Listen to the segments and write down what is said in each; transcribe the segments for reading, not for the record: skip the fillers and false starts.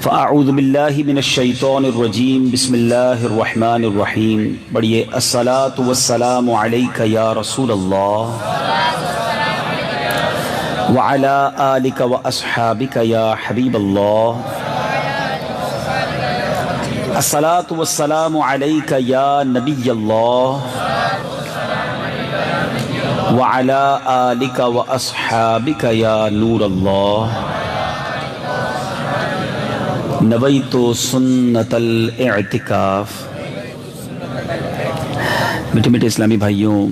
فاعوذ باللہ من الشیطان الرجیم بسم اللہ الرحمن الرحیم بڑھئے الصلاۃ والسلام علیک یا رسول اللہ وعلی آلک واصحابک یا حبیب اللہ الصلاۃ والسلام علیک یا نبی اللہ وعلی آلک واصحابک یا نور اللہ نویت سنت الاعتکاف۔ میٹھے میٹھے اسلامی بھائیوں،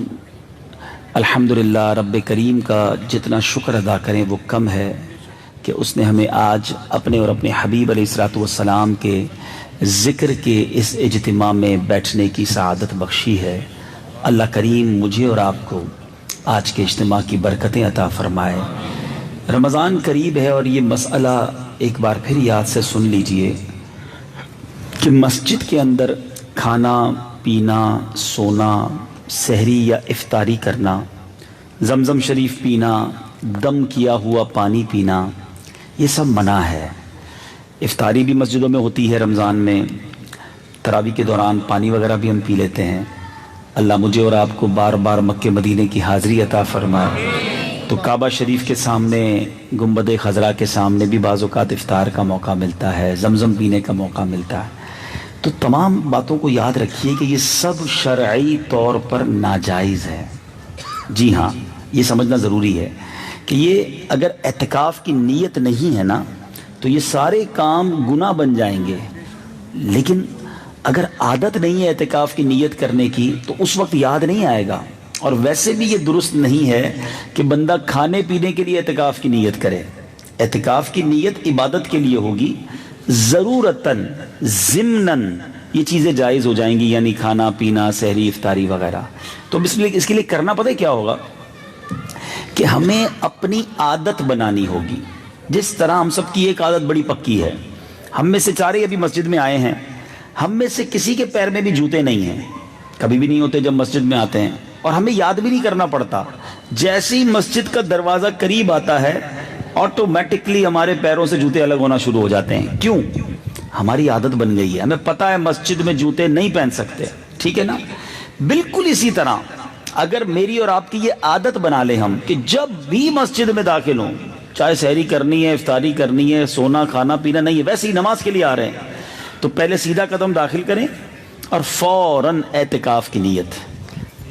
الحمدللہ رب کریم کا جتنا شکر ادا کریں وہ کم ہے کہ اس نے ہمیں آج اپنے اور اپنے حبیب علیہ الصلوۃ والسلام کے ذکر کے اس اجتماع میں بیٹھنے کی سعادت بخشی ہے۔ اللہ کریم مجھے اور آپ کو آج کے اجتماع کی برکتیں عطا فرمائے۔ رمضان قریب ہے اور یہ مسئلہ ایک بار پھر یاد سے سن لیجئے کہ مسجد کے اندر کھانا پینا، سونا، سحری یا افطاری کرنا، زمزم شریف پینا، دم کیا ہوا پانی پینا، یہ سب منع ہے۔ افطاری بھی مسجدوں میں ہوتی ہے رمضان میں، تراویح کے دوران پانی وغیرہ بھی ہم پی لیتے ہیں۔ اللہ مجھے اور آپ کو بار بار مکہ مدینے کی حاضری عطا فرمائے۔ تو کعبہ شریف کے سامنے، گنبد خضرا کے سامنے بھی بعض اوقات افطار کا موقع ملتا ہے، زمزم پینے کا موقع ملتا ہے۔ تو تمام باتوں کو یاد رکھیے کہ یہ سب شرعی طور پر ناجائز ہے۔ جی ہاں، یہ سمجھنا ضروری ہے کہ یہ اگر اعتکاف کی نیت نہیں ہے نا تو یہ سارے کام گناہ بن جائیں گے، لیکن اگر عادت نہیں ہے اعتکاف کی نیت کرنے کی تو اس وقت یاد نہیں آئے گا۔ اور ویسے بھی یہ درست نہیں ہے کہ بندہ کھانے پینے کے لیے اعتکاف کی نیت کرے۔ اعتکاف کی نیت عبادت کے لیے ہوگی، ضرورتاً ضمناً یہ چیزیں جائز ہو جائیں گی، یعنی کھانا پینا، سحری، افطاری وغیرہ۔ تو اس کے لیے کرنا پتہ ہے کیا ہوگا کہ ہمیں اپنی عادت بنانی ہوگی۔ جس طرح ہم سب کی ایک عادت بڑی پکی ہے، ہم میں سے چارے ابھی مسجد میں آئے ہیں، ہم میں سے کسی کے پیر میں بھی جوتے نہیں ہیں، کبھی بھی نہیں ہوتے جب مسجد میں آتے ہیں، اور ہمیں یاد بھی نہیں کرنا پڑتا۔ جیسے ہی مسجد کا دروازہ قریب آتا ہے آٹومیٹکلی ہمارے پیروں سے جوتے الگ ہونا شروع ہو جاتے ہیں۔ کیوں؟ ہماری عادت بن گئی ہے، ہمیں پتہ ہے مسجد میں جوتے نہیں پہن سکتے، ٹھیک ہے نا؟ بالکل اسی طرح اگر میری اور آپ کی یہ عادت بنا لیں ہم کہ جب بھی مسجد میں داخل ہوں، چاہے سحری کرنی ہے، افطاری کرنی ہے، سونا کھانا پینا نہیں ہے، ویسے ہی نماز کے لیے آ رہے ہیں، تو پہلے سیدھا قدم داخل کریں اور فوراً اعتکاف کی نیت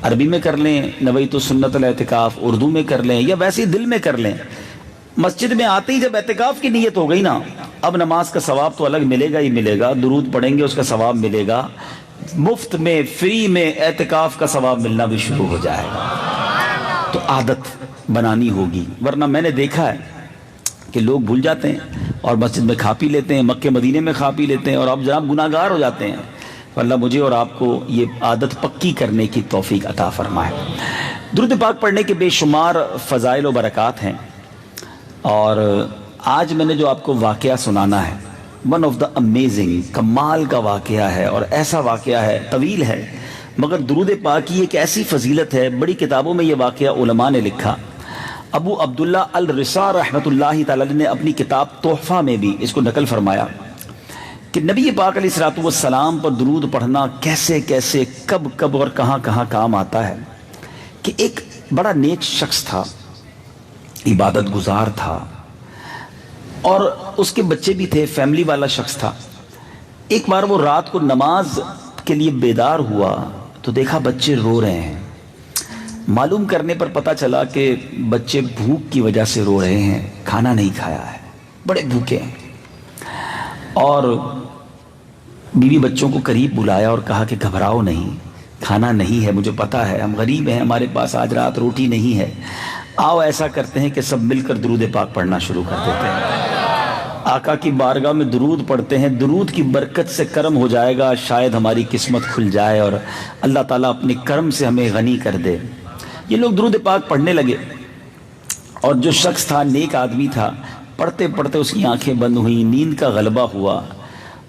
عربی میں کر لیں، نویت سنت الاعتکاف، اردو میں کر لیں یا ویسے ہی دل میں کر لیں۔ مسجد میں آتے ہی جب اعتکاف کی نیت ہو گئی نا، اب نماز کا ثواب تو الگ ملے گا ہی ملے گا، درود پڑھیں گے اس کا ثواب ملے گا، مفت میں فری میں اعتکاف کا ثواب ملنا بھی شروع ہو جائے گا۔ تو عادت بنانی ہوگی، ورنہ میں نے دیکھا ہے کہ لوگ بھول جاتے ہیں اور مسجد میں کھا پی لیتے ہیں، مکے مدینے میں کھا پی لیتے ہیں اور اب جناب گناہ گار ہو جاتے ہیں۔ اللہ مجھے اور آپ کو یہ عادت پکی کرنے کی توفیق عطا فرمائے۔ درود پاک پڑھنے کے بے شمار فضائل و برکات ہیں، اور آج میں نے جو آپ کو واقعہ سنانا ہے، ون آف دا امیزنگ، کمال کا واقعہ ہے، اور ایسا واقعہ ہے، طویل ہے، مگر درود پاک کی ایک ایسی فضیلت ہے، بڑی کتابوں میں یہ واقعہ علماء نے لکھا۔ ابو عبداللہ الرسا رحمۃ اللہ تعالی نے اپنی کتاب تحفہ میں بھی اس کو نقل فرمایا کہ نبی پاک علیہ الصلوۃ والسلام پر درود پڑھنا کیسے کیسے، کب کب اور کہاں کہاں کام آتا ہے۔ کہ ایک بڑا نیک شخص تھا، عبادت گزار تھا، اور اس کے بچے بھی تھے، فیملی والا شخص تھا۔ ایک بار وہ رات کو نماز کے لیے بیدار ہوا تو دیکھا بچے رو رہے ہیں۔ معلوم کرنے پر پتہ چلا کہ بچے بھوک کی وجہ سے رو رہے ہیں، کھانا نہیں کھایا ہے، بڑے بھوکے ہیں۔ اور بیوی بچوں کو قریب بلایا اور کہا کہ گھبراؤ نہیں، کھانا نہیں ہے، مجھے پتہ ہے ہم غریب ہیں، ہمارے پاس آج رات روٹی نہیں ہے، آؤ ایسا کرتے ہیں کہ سب مل کر درود پاک پڑھنا شروع کر دیتے ہیں، آقا کی بارگاہ میں درود پڑھتے ہیں، درود کی برکت سے کرم ہو جائے گا، شاید ہماری قسمت کھل جائے اور اللہ تعالیٰ اپنے کرم سے ہمیں غنی کر دے۔ یہ لوگ درود پاک پڑھنے لگے، اور جو شخص تھا نیک آدمی تھا، پڑھتے پڑھتے اس کی آنکھیں بند ہوئیں، نیند کا غلبہ ہوا،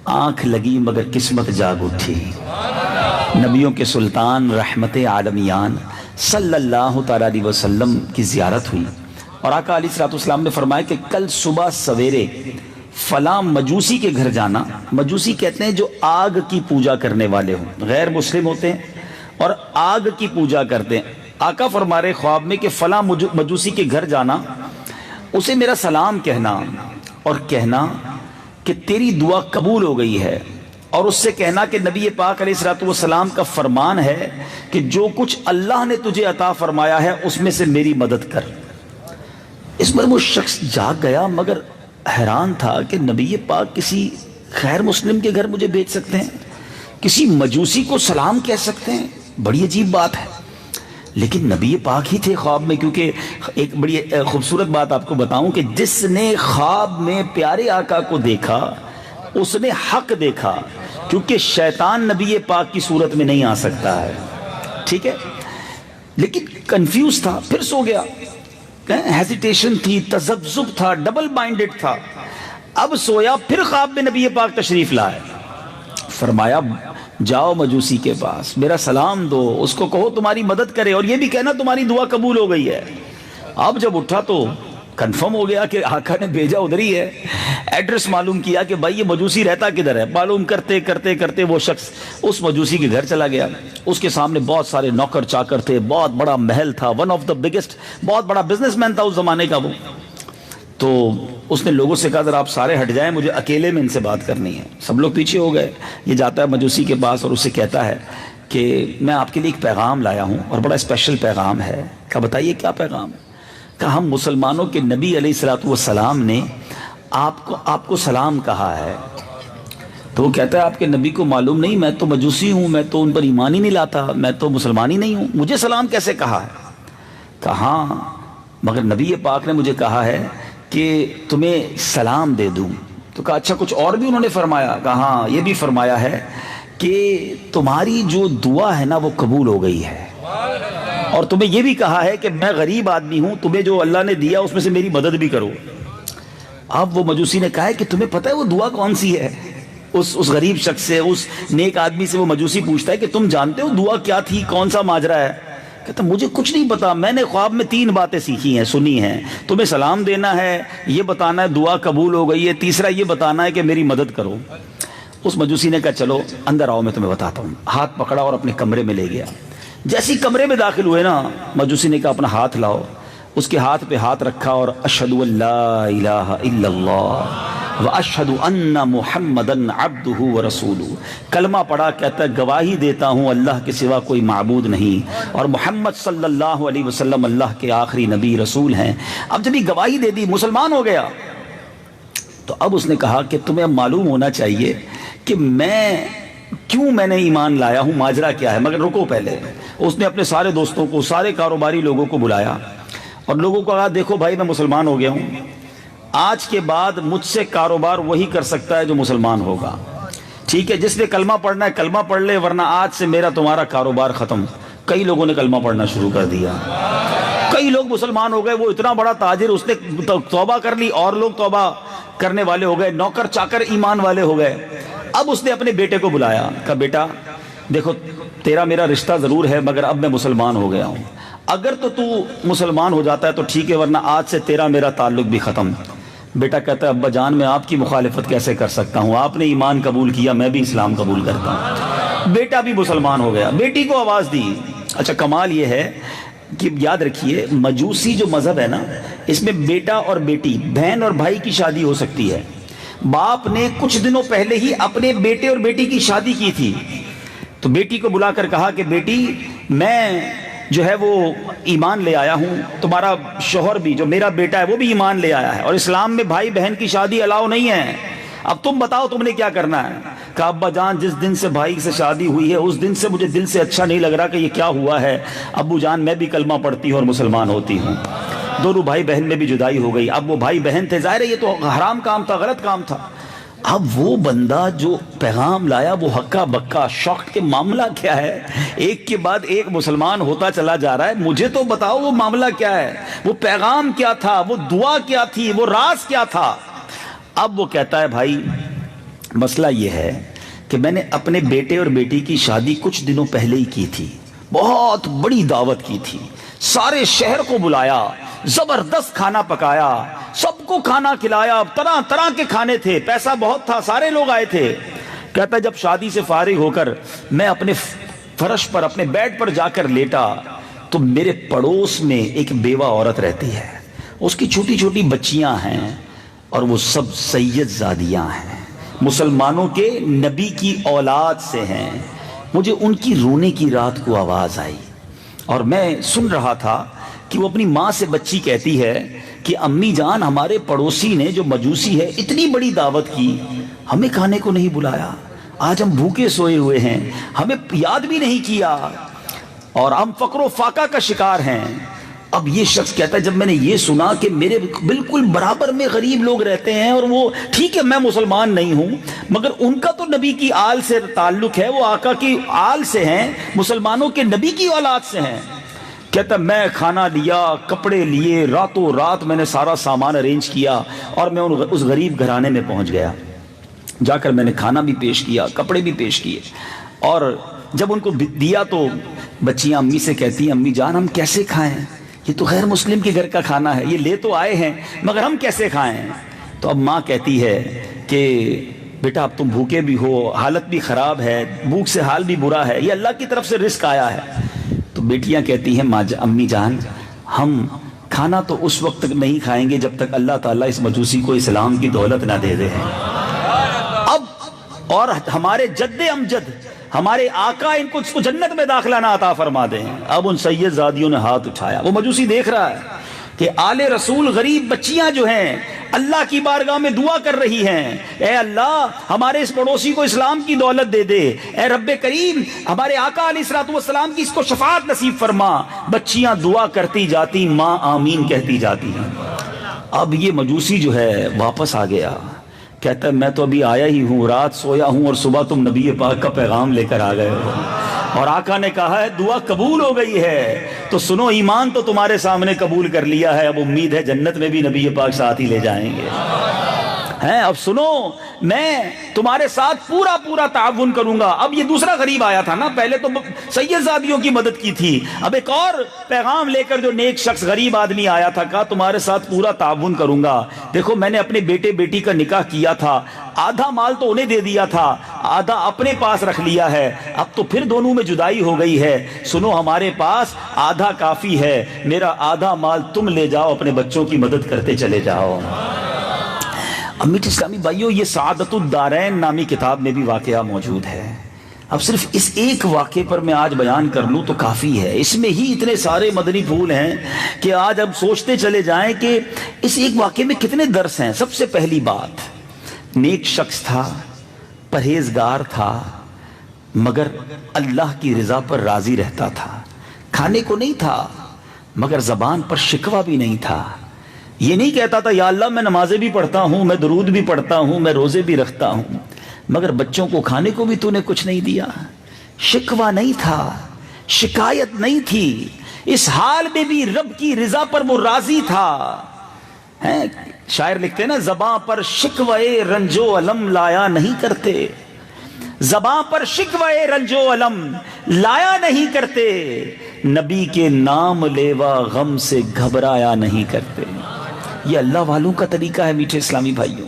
آنکھ لگی مگر قسمت جاگ اٹھی۔ نبیوں کے سلطان رحمت عالمیان صلی اللہ تعالیٰ علیہ وسلم کی زیارت ہوئی، اور آقا علیہ الصلوۃ والسلام نے فرمایا کہ کل صبح سویرے فلاں مجوسی کے گھر جانا. مجوسی کہتے ہیں جو آگ کی پوجا کرنے والے ہوں, غیر مسلم ہوتے ہیں اور آگ کی پوجا کرتے ہیں. آقا فرما رہے خواب میں کہ فلاں مجوسی کے گھر جانا, اسے میرا سلام کہنا اور کہنا کہ تیری دعا قبول ہو گئی ہے, اور اس سے کہنا کہ نبی پاک علیہ الصلوۃ والسلام کا فرمان ہے کہ جو کچھ اللہ نے تجھے عطا فرمایا ہے اس میں سے میری مدد کر. اس پر وہ شخص جاگ گیا, مگر حیران تھا کہ نبی پاک کسی غیر مسلم کے گھر مجھے بھیج سکتے ہیں, کسی مجوسی کو سلام کہہ سکتے ہیں, بڑی عجیب بات ہے. لیکن نبی پاک ہی تھے خواب میں, کیونکہ ایک بڑی خوبصورت بات آپ کو بتاؤں کہ جس نے خواب میں پیارے آقا کو دیکھا اس نے حق دیکھا, کیونکہ شیطان نبی پاک کی صورت میں نہیں آ سکتا ہے. ٹھیک ہے, لیکن کنفیوز تھا, پھر سو گیا, ہیزیٹیشن تھی, تذبذب تھا, ڈبل مائنڈڈ تھا. اب سویا, پھر خواب میں نبی پاک تشریف لائے, فرمایا جاؤ مجوسی کے پاس, میرا سلام دو, اس کو کہو تمہاری مدد کرے, اور یہ بھی کہنا تمہاری دعا قبول ہو گئی ہے. اب جب اٹھا تو کنفرم ہو گیا کہ آقا نے بھیجا ادھر ہی ہے. ایڈریس معلوم کیا کہ بھائی یہ مجوسی رہتا کدھر ہے, معلوم کرتے کرتے کرتے وہ شخص اس مجوسی کے گھر چلا گیا. اس کے سامنے بہت سارے نوکر چاکر تھے, بہت بڑا محل تھا, ون آف دا بگیسٹ, بہت بڑا بزنس مین تھا اس زمانے کا وہ. تو اس نے لوگوں سے کہا ذرا آپ سارے ہٹ جائیں, مجھے اکیلے میں ان سے بات کرنی ہے. سب لوگ پیچھے ہو گئے. یہ جاتا ہے مجوسی کے پاس اور اسے کہتا ہے کہ میں آپ کے لیے ایک پیغام لایا ہوں اور بڑا اسپیشل پیغام ہے. کہا بتائیے کیا پیغام ہے. کہا ہم مسلمانوں کے نبی علیہ الصلوۃ والسلام نے آپ کو سلام کہا ہے. تو وہ کہتا ہے آپ کے نبی کو معلوم نہیں, میں تو مجوسی ہوں, میں تو ان پر ایمان ہی نہیں لاتا, میں تو مسلمان ہی نہیں ہوں, مجھے سلام کیسے کہا ہے. کہا ہاں, مگر نبی پاک نے مجھے کہا ہے کہ تمہیں سلام دے دوں. تو کہا اچھا کچھ اور بھی انہوں نے فرمایا. کہا ہاں یہ بھی فرمایا ہے کہ تمہاری جو دعا ہے نا وہ قبول ہو گئی ہے, اور تمہیں یہ بھی کہا ہے کہ میں غریب آدمی ہوں, تمہیں جو اللہ نے دیا اس میں سے میری مدد بھی کرو. اب وہ مجوسی نے کہا ہے کہ تمہیں پتہ ہے وہ دعا کون سی ہے. اس غریب شخص سے, اس نیک آدمی سے وہ مجوسی پوچھتا ہے کہ تم جانتے ہو دعا کیا تھی, کون سا ماجرا ہے. کہتا مجھے کچھ نہیں پتا, میں نے خواب میں 3 باتیں سیکھی ہیں, سنی ہیں. تمہیں سلام دینا ہے, یہ بتانا ہے دعا قبول ہو گئی ہے, تیسرا یہ بتانا ہے کہ میری مدد کرو. اس مجوسی نے کہا چلو اندر آؤ, میں تمہیں بتاتا ہوں. ہاتھ پکڑا اور اپنے کمرے میں لے گیا. جیسی کمرے میں داخل ہوئے نا, مجوسی نے کہا اپنا ہاتھ لاؤ. اس کے ہاتھ پہ ہاتھ رکھا اور اشہد ان لا الہ الا اللہ واشہد ان محمدن عبدہ ورسولہ, کلمہ پڑھا. کہتا ہے گواہی دیتا ہوں اللہ کے سوا کوئی معبود نہیں, اور محمد صلی اللہ علیہ وسلم اللہ کے آخری نبی رسول ہیں. اب جب یہ گواہی دے دی, مسلمان ہو گیا. تو اب اس نے کہا کہ تمہیں معلوم ہونا چاہیے کہ میں نے ایمان لایا ہوں, ماجرا کیا ہے. مگر رکو پہلے. اس نے اپنے سارے دوستوں کو, سارے کاروباری لوگوں کو بلایا اور لوگوں کو کہا دیکھو بھائی میں مسلمان ہو گیا ہوں, آج کے بعد مجھ سے کاروبار وہی کر سکتا ہے جو مسلمان ہوگا. ٹھیک ہے, جس نے کلمہ پڑھنا ہے کلمہ پڑھ لے, ورنہ آج سے میرا تمہارا کاروبار ختم. کئی لوگوں نے کلمہ پڑھنا شروع کر دیا, کئی لوگ مسلمان ہو گئے. وہ اتنا بڑا تاجر, اس نے توبہ کر لی, اور لوگ توبہ کرنے والے ہو گئے, نوکر چاکر ایمان والے ہو گئے. اب اس نے اپنے بیٹے کو بلایا, کہا بیٹا دیکھو تیرا میرا رشتہ ضرور ہے, مگر اب میں مسلمان ہو گیا ہوں. اگر تو مسلمان ہو جاتا ہے تو ٹھیک ہے, ورنہ آج سے تیرا میرا تعلق بھی ختم. بیٹا کہتا ہے ابا جان میں آپ کی مخالفت کیسے کر سکتا ہوں, آپ نے ایمان قبول کیا, میں بھی اسلام قبول کرتا ہوں. بیٹا بھی مسلمان ہو گیا. بیٹی کو آواز دی. اچھا کمال یہ ہے کہ یاد رکھیے مجوسی جو مذہب ہے نا, اس میں بیٹا اور بیٹی, بہن اور بھائی کی شادی ہو سکتی ہے. باپ نے کچھ دنوں پہلے ہی اپنے بیٹے اور بیٹی کی شادی کی تھی, تو بیٹی کو بلا کر کہا کہ بیٹی میں جو ہے وہ ایمان لے آیا ہوں, تمہارا شوہر بھی جو میرا بیٹا ہے وہ بھی ایمان لے آیا ہے, اور اسلام میں بھائی بہن کی شادی الاؤ نہیں ہے. اب تم بتاؤ تم نے کیا کرنا ہے. کہا ابا جان جس دن سے بھائی سے شادی ہوئی ہے اس دن سے مجھے دل سے اچھا نہیں لگ رہا کہ یہ کیا ہوا ہے. ابو جان میں بھی کلمہ پڑھتی ہوں اور مسلمان ہوتی ہوں. دونوں بھائی بہن میں بھی جدائی ہو گئی. اب وہ بھائی بہن تھے, ظاہر ہے یہ تو حرام کام تھا, غلط کام تھا. اب وہ بندہ جو پیغام لایا وہ ہکا بکا, شوق کے معاملہ کیا ہے, ایک کے بعد ایک مسلمان ہوتا چلا جا رہا ہے. مجھے تو بتاؤ وہ معاملہ کیا ہے, وہ پیغام کیا تھا, وہ دعا کیا تھی, وہ راز کیا تھا. اب وہ کہتا ہے بھائی مسئلہ یہ ہے کہ میں نے اپنے بیٹے اور بیٹی کی شادی کچھ دنوں پہلے ہی کی تھی, بہت بڑی دعوت کی تھی, سارے شہر کو بلایا, زبردست کھانا پکایا، سب کو کھانا کھلایا، طرح طرح کے کھانے تھے، پیسہ بہت تھا، سارے لوگ آئے تھے۔ کہتا جب شادی سے فارغ ہو کر میں اپنے فرش پر، اپنے بیڈ پر جا کر لیٹا تو میرے پڑوس میں ایک بیوہ عورت رہتی ہے، اس کی چھوٹی چھوٹی بچیاں ہیں اور وہ سب سید زادیاں ہیں، مسلمانوں کے نبی کی اولاد سے ہیں۔ مجھے ان کی رونے کی رات کو آواز آئی اور میں سن رہا تھا کہ وہ اپنی ماں سے بچی کہتی ہے کہ امی جان، ہمارے پڑوسی نے جو مجوسی ہے اتنی بڑی دعوت کی، ہمیں کھانے کو نہیں بلایا، آج ہم بھوکے سوئے ہوئے ہیں، ہمیں یاد بھی نہیں کیا اور ہم فقر و فاقہ کا شکار ہیں۔ اب یہ شخص کہتا ہے جب میں نے یہ سنا کہ میرے بالکل برابر میں غریب لوگ رہتے ہیں اور وہ ٹھیک ہے میں مسلمان نہیں ہوں مگر ان کا تو نبی کی آل سے تعلق ہے، وہ آقا کی آل سے ہیں، مسلمانوں کے نبی کی اولاد سے ہیں، کہتا میں کھانا لیا، کپڑے لیے، راتوں رات میں نے سارا سامان ارینج کیا اور میں اس غریب گھرانے میں پہنچ گیا، جا کر میں نے کھانا بھی پیش کیا، کپڑے بھی پیش کیے اور جب ان کو دیا تو بچیاں امی سے کہتی ہیں امی جان ہم کیسے کھائیں، یہ تو غیر مسلم کے گھر کا کھانا ہے، یہ لے تو آئے ہیں مگر ہم کیسے کھائیں؟ تو اب ماں کہتی ہے کہ بیٹا اب تم بھوکے بھی ہو، حالت بھی خراب ہے، بھوک سے حال بھی برا ہے، یہ اللہ کی طرف سے رزق آیا ہے۔ تو بیٹیاں کہتی ہیں امی جان ہم کھانا تو اس وقت تک نہیں کھائیں گے جب تک اللہ تعالیٰ اس مجوسی کو اسلام کی دولت نہ دے دے۔ اب اور ہمارے جد امجد ہمارے آقا ان کو اس کو جنت میں داخلہ نہ عطا فرما دیں۔ اب ان سید زادیوں نے ہاتھ اٹھایا، وہ مجوسی دیکھ رہا ہے کہ آل رسول غریب بچیاں جو ہیں اللہ کی بارگاہ میں دعا کر رہی ہیں، اے اللہ ہمارے اس پڑوسی کو اسلام کی دولت دے دے، اے رب کریم ہمارے آقا علیہ الصلوۃ والسلام کی اس کو شفاعت نصیب فرما۔ بچیاں دعا کرتی جاتی، ماں آمین کہتی جاتی ہیں۔ اب یہ مجوسی جو ہے واپس آ گیا، کہتا ہے میں تو ابھی آیا ہی ہوں، رات سویا ہوں اور صبح تم نبی پاک کا پیغام لے کر آ گئے ہو اور آقا نے کہا ہے دعا قبول ہو گئی ہے، تو سنو ایمان تو تمہارے سامنے قبول کر لیا ہے، اب امید ہے جنت میں بھی نبی پاک ساتھ ہی لے جائیں گے۔ اب سنو میں تمہارے ساتھ پورا پورا تعاون کروں گا۔ اب یہ دوسرا غریب آیا تھا نا، پہلے تو سید زادیوں کی مدد کی تھی، اب ایک اور پیغام لے کر جو نیک شخص غریب آدمی آیا تھا، کہا تمہارے ساتھ پورا تعاون کروں گا۔ دیکھو میں نے اپنے بیٹے بیٹی کا نکاح کیا تھا، آدھا مال تو انہیں دے دیا تھا، آدھا اپنے پاس رکھ لیا ہے، اب تو پھر دونوں میں جدائی ہو گئی ہے، سنو ہمارے پاس آدھا کافی ہے، میرا آدھا مال تم لے جاؤ، اپنے بچوں کی مدد کرتے چلے جاؤ۔ امیت اسلامی بھائیوں، یہ سعادت الدارین نامی کتاب میں بھی واقعہ موجود ہے۔ اب صرف اس ایک واقعے پر میں آج بیان کر لوں تو کافی ہے، اس میں ہی اتنے سارے مدنی پھول ہیں کہ آج اب سوچتے چلے جائیں کہ اس ایک واقعے میں کتنے درس ہیں۔ سب سے پہلی بات، نیک شخص تھا، پرہیزگار تھا، مگر اللہ کی رضا پر راضی رہتا تھا، کھانے کو نہیں تھا مگر زبان پر شکوہ بھی نہیں تھا، یہ نہیں کہتا تھا یا اللہ میں نمازیں بھی پڑھتا ہوں، میں درود بھی پڑھتا ہوں، میں روزے بھی رکھتا ہوں، مگر بچوں کو کھانے کو بھی تو نے کچھ نہیں دیا۔ شکوہ نہیں تھا، شکایت نہیں تھی، اس حال میں بھی رب کی رضا پر وہ راضی تھا۔ شاعر لکھتے ہیں نا، زباں پر شکوہ رنج و علم لایا نہیں کرتے، زباں پر شکوہ رنج و علم لایا نہیں کرتے، نبی کے نام لیوا غم سے گھبرایا نہیں کرتے۔ یہ اللہ والوں کا طریقہ ہے میٹھے اسلامی بھائیوں۔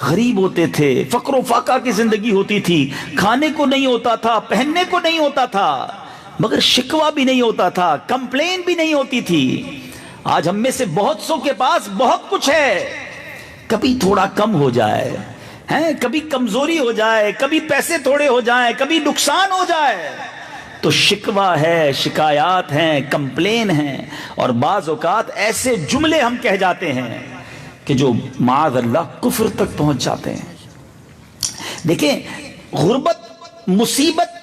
غریب ہوتے تھے، فقر و فاقہ کی زندگی ہوتی تھی، کھانے کو نہیں ہوتا تھا، پہننے کو نہیں ہوتا تھا، مگر شکوہ بھی نہیں ہوتا تھا، کمپلین بھی نہیں ہوتی تھی۔ آج ہم میں سے بہت سو کے پاس بہت کچھ ہے، کبھی تھوڑا کم ہو جائے، کبھی کمزوری ہو جائے، کبھی پیسے تھوڑے ہو جائیں، کبھی نقصان ہو جائے تو شکوہ ہے، شکایات ہیں، کمپلین ہیں، اور بعض اوقات ایسے جملے ہم کہہ جاتے ہیں کہ جو معاذ اللہ کفر تک پہنچ جاتے ہیں۔ دیکھیں، غربت، مصیبت،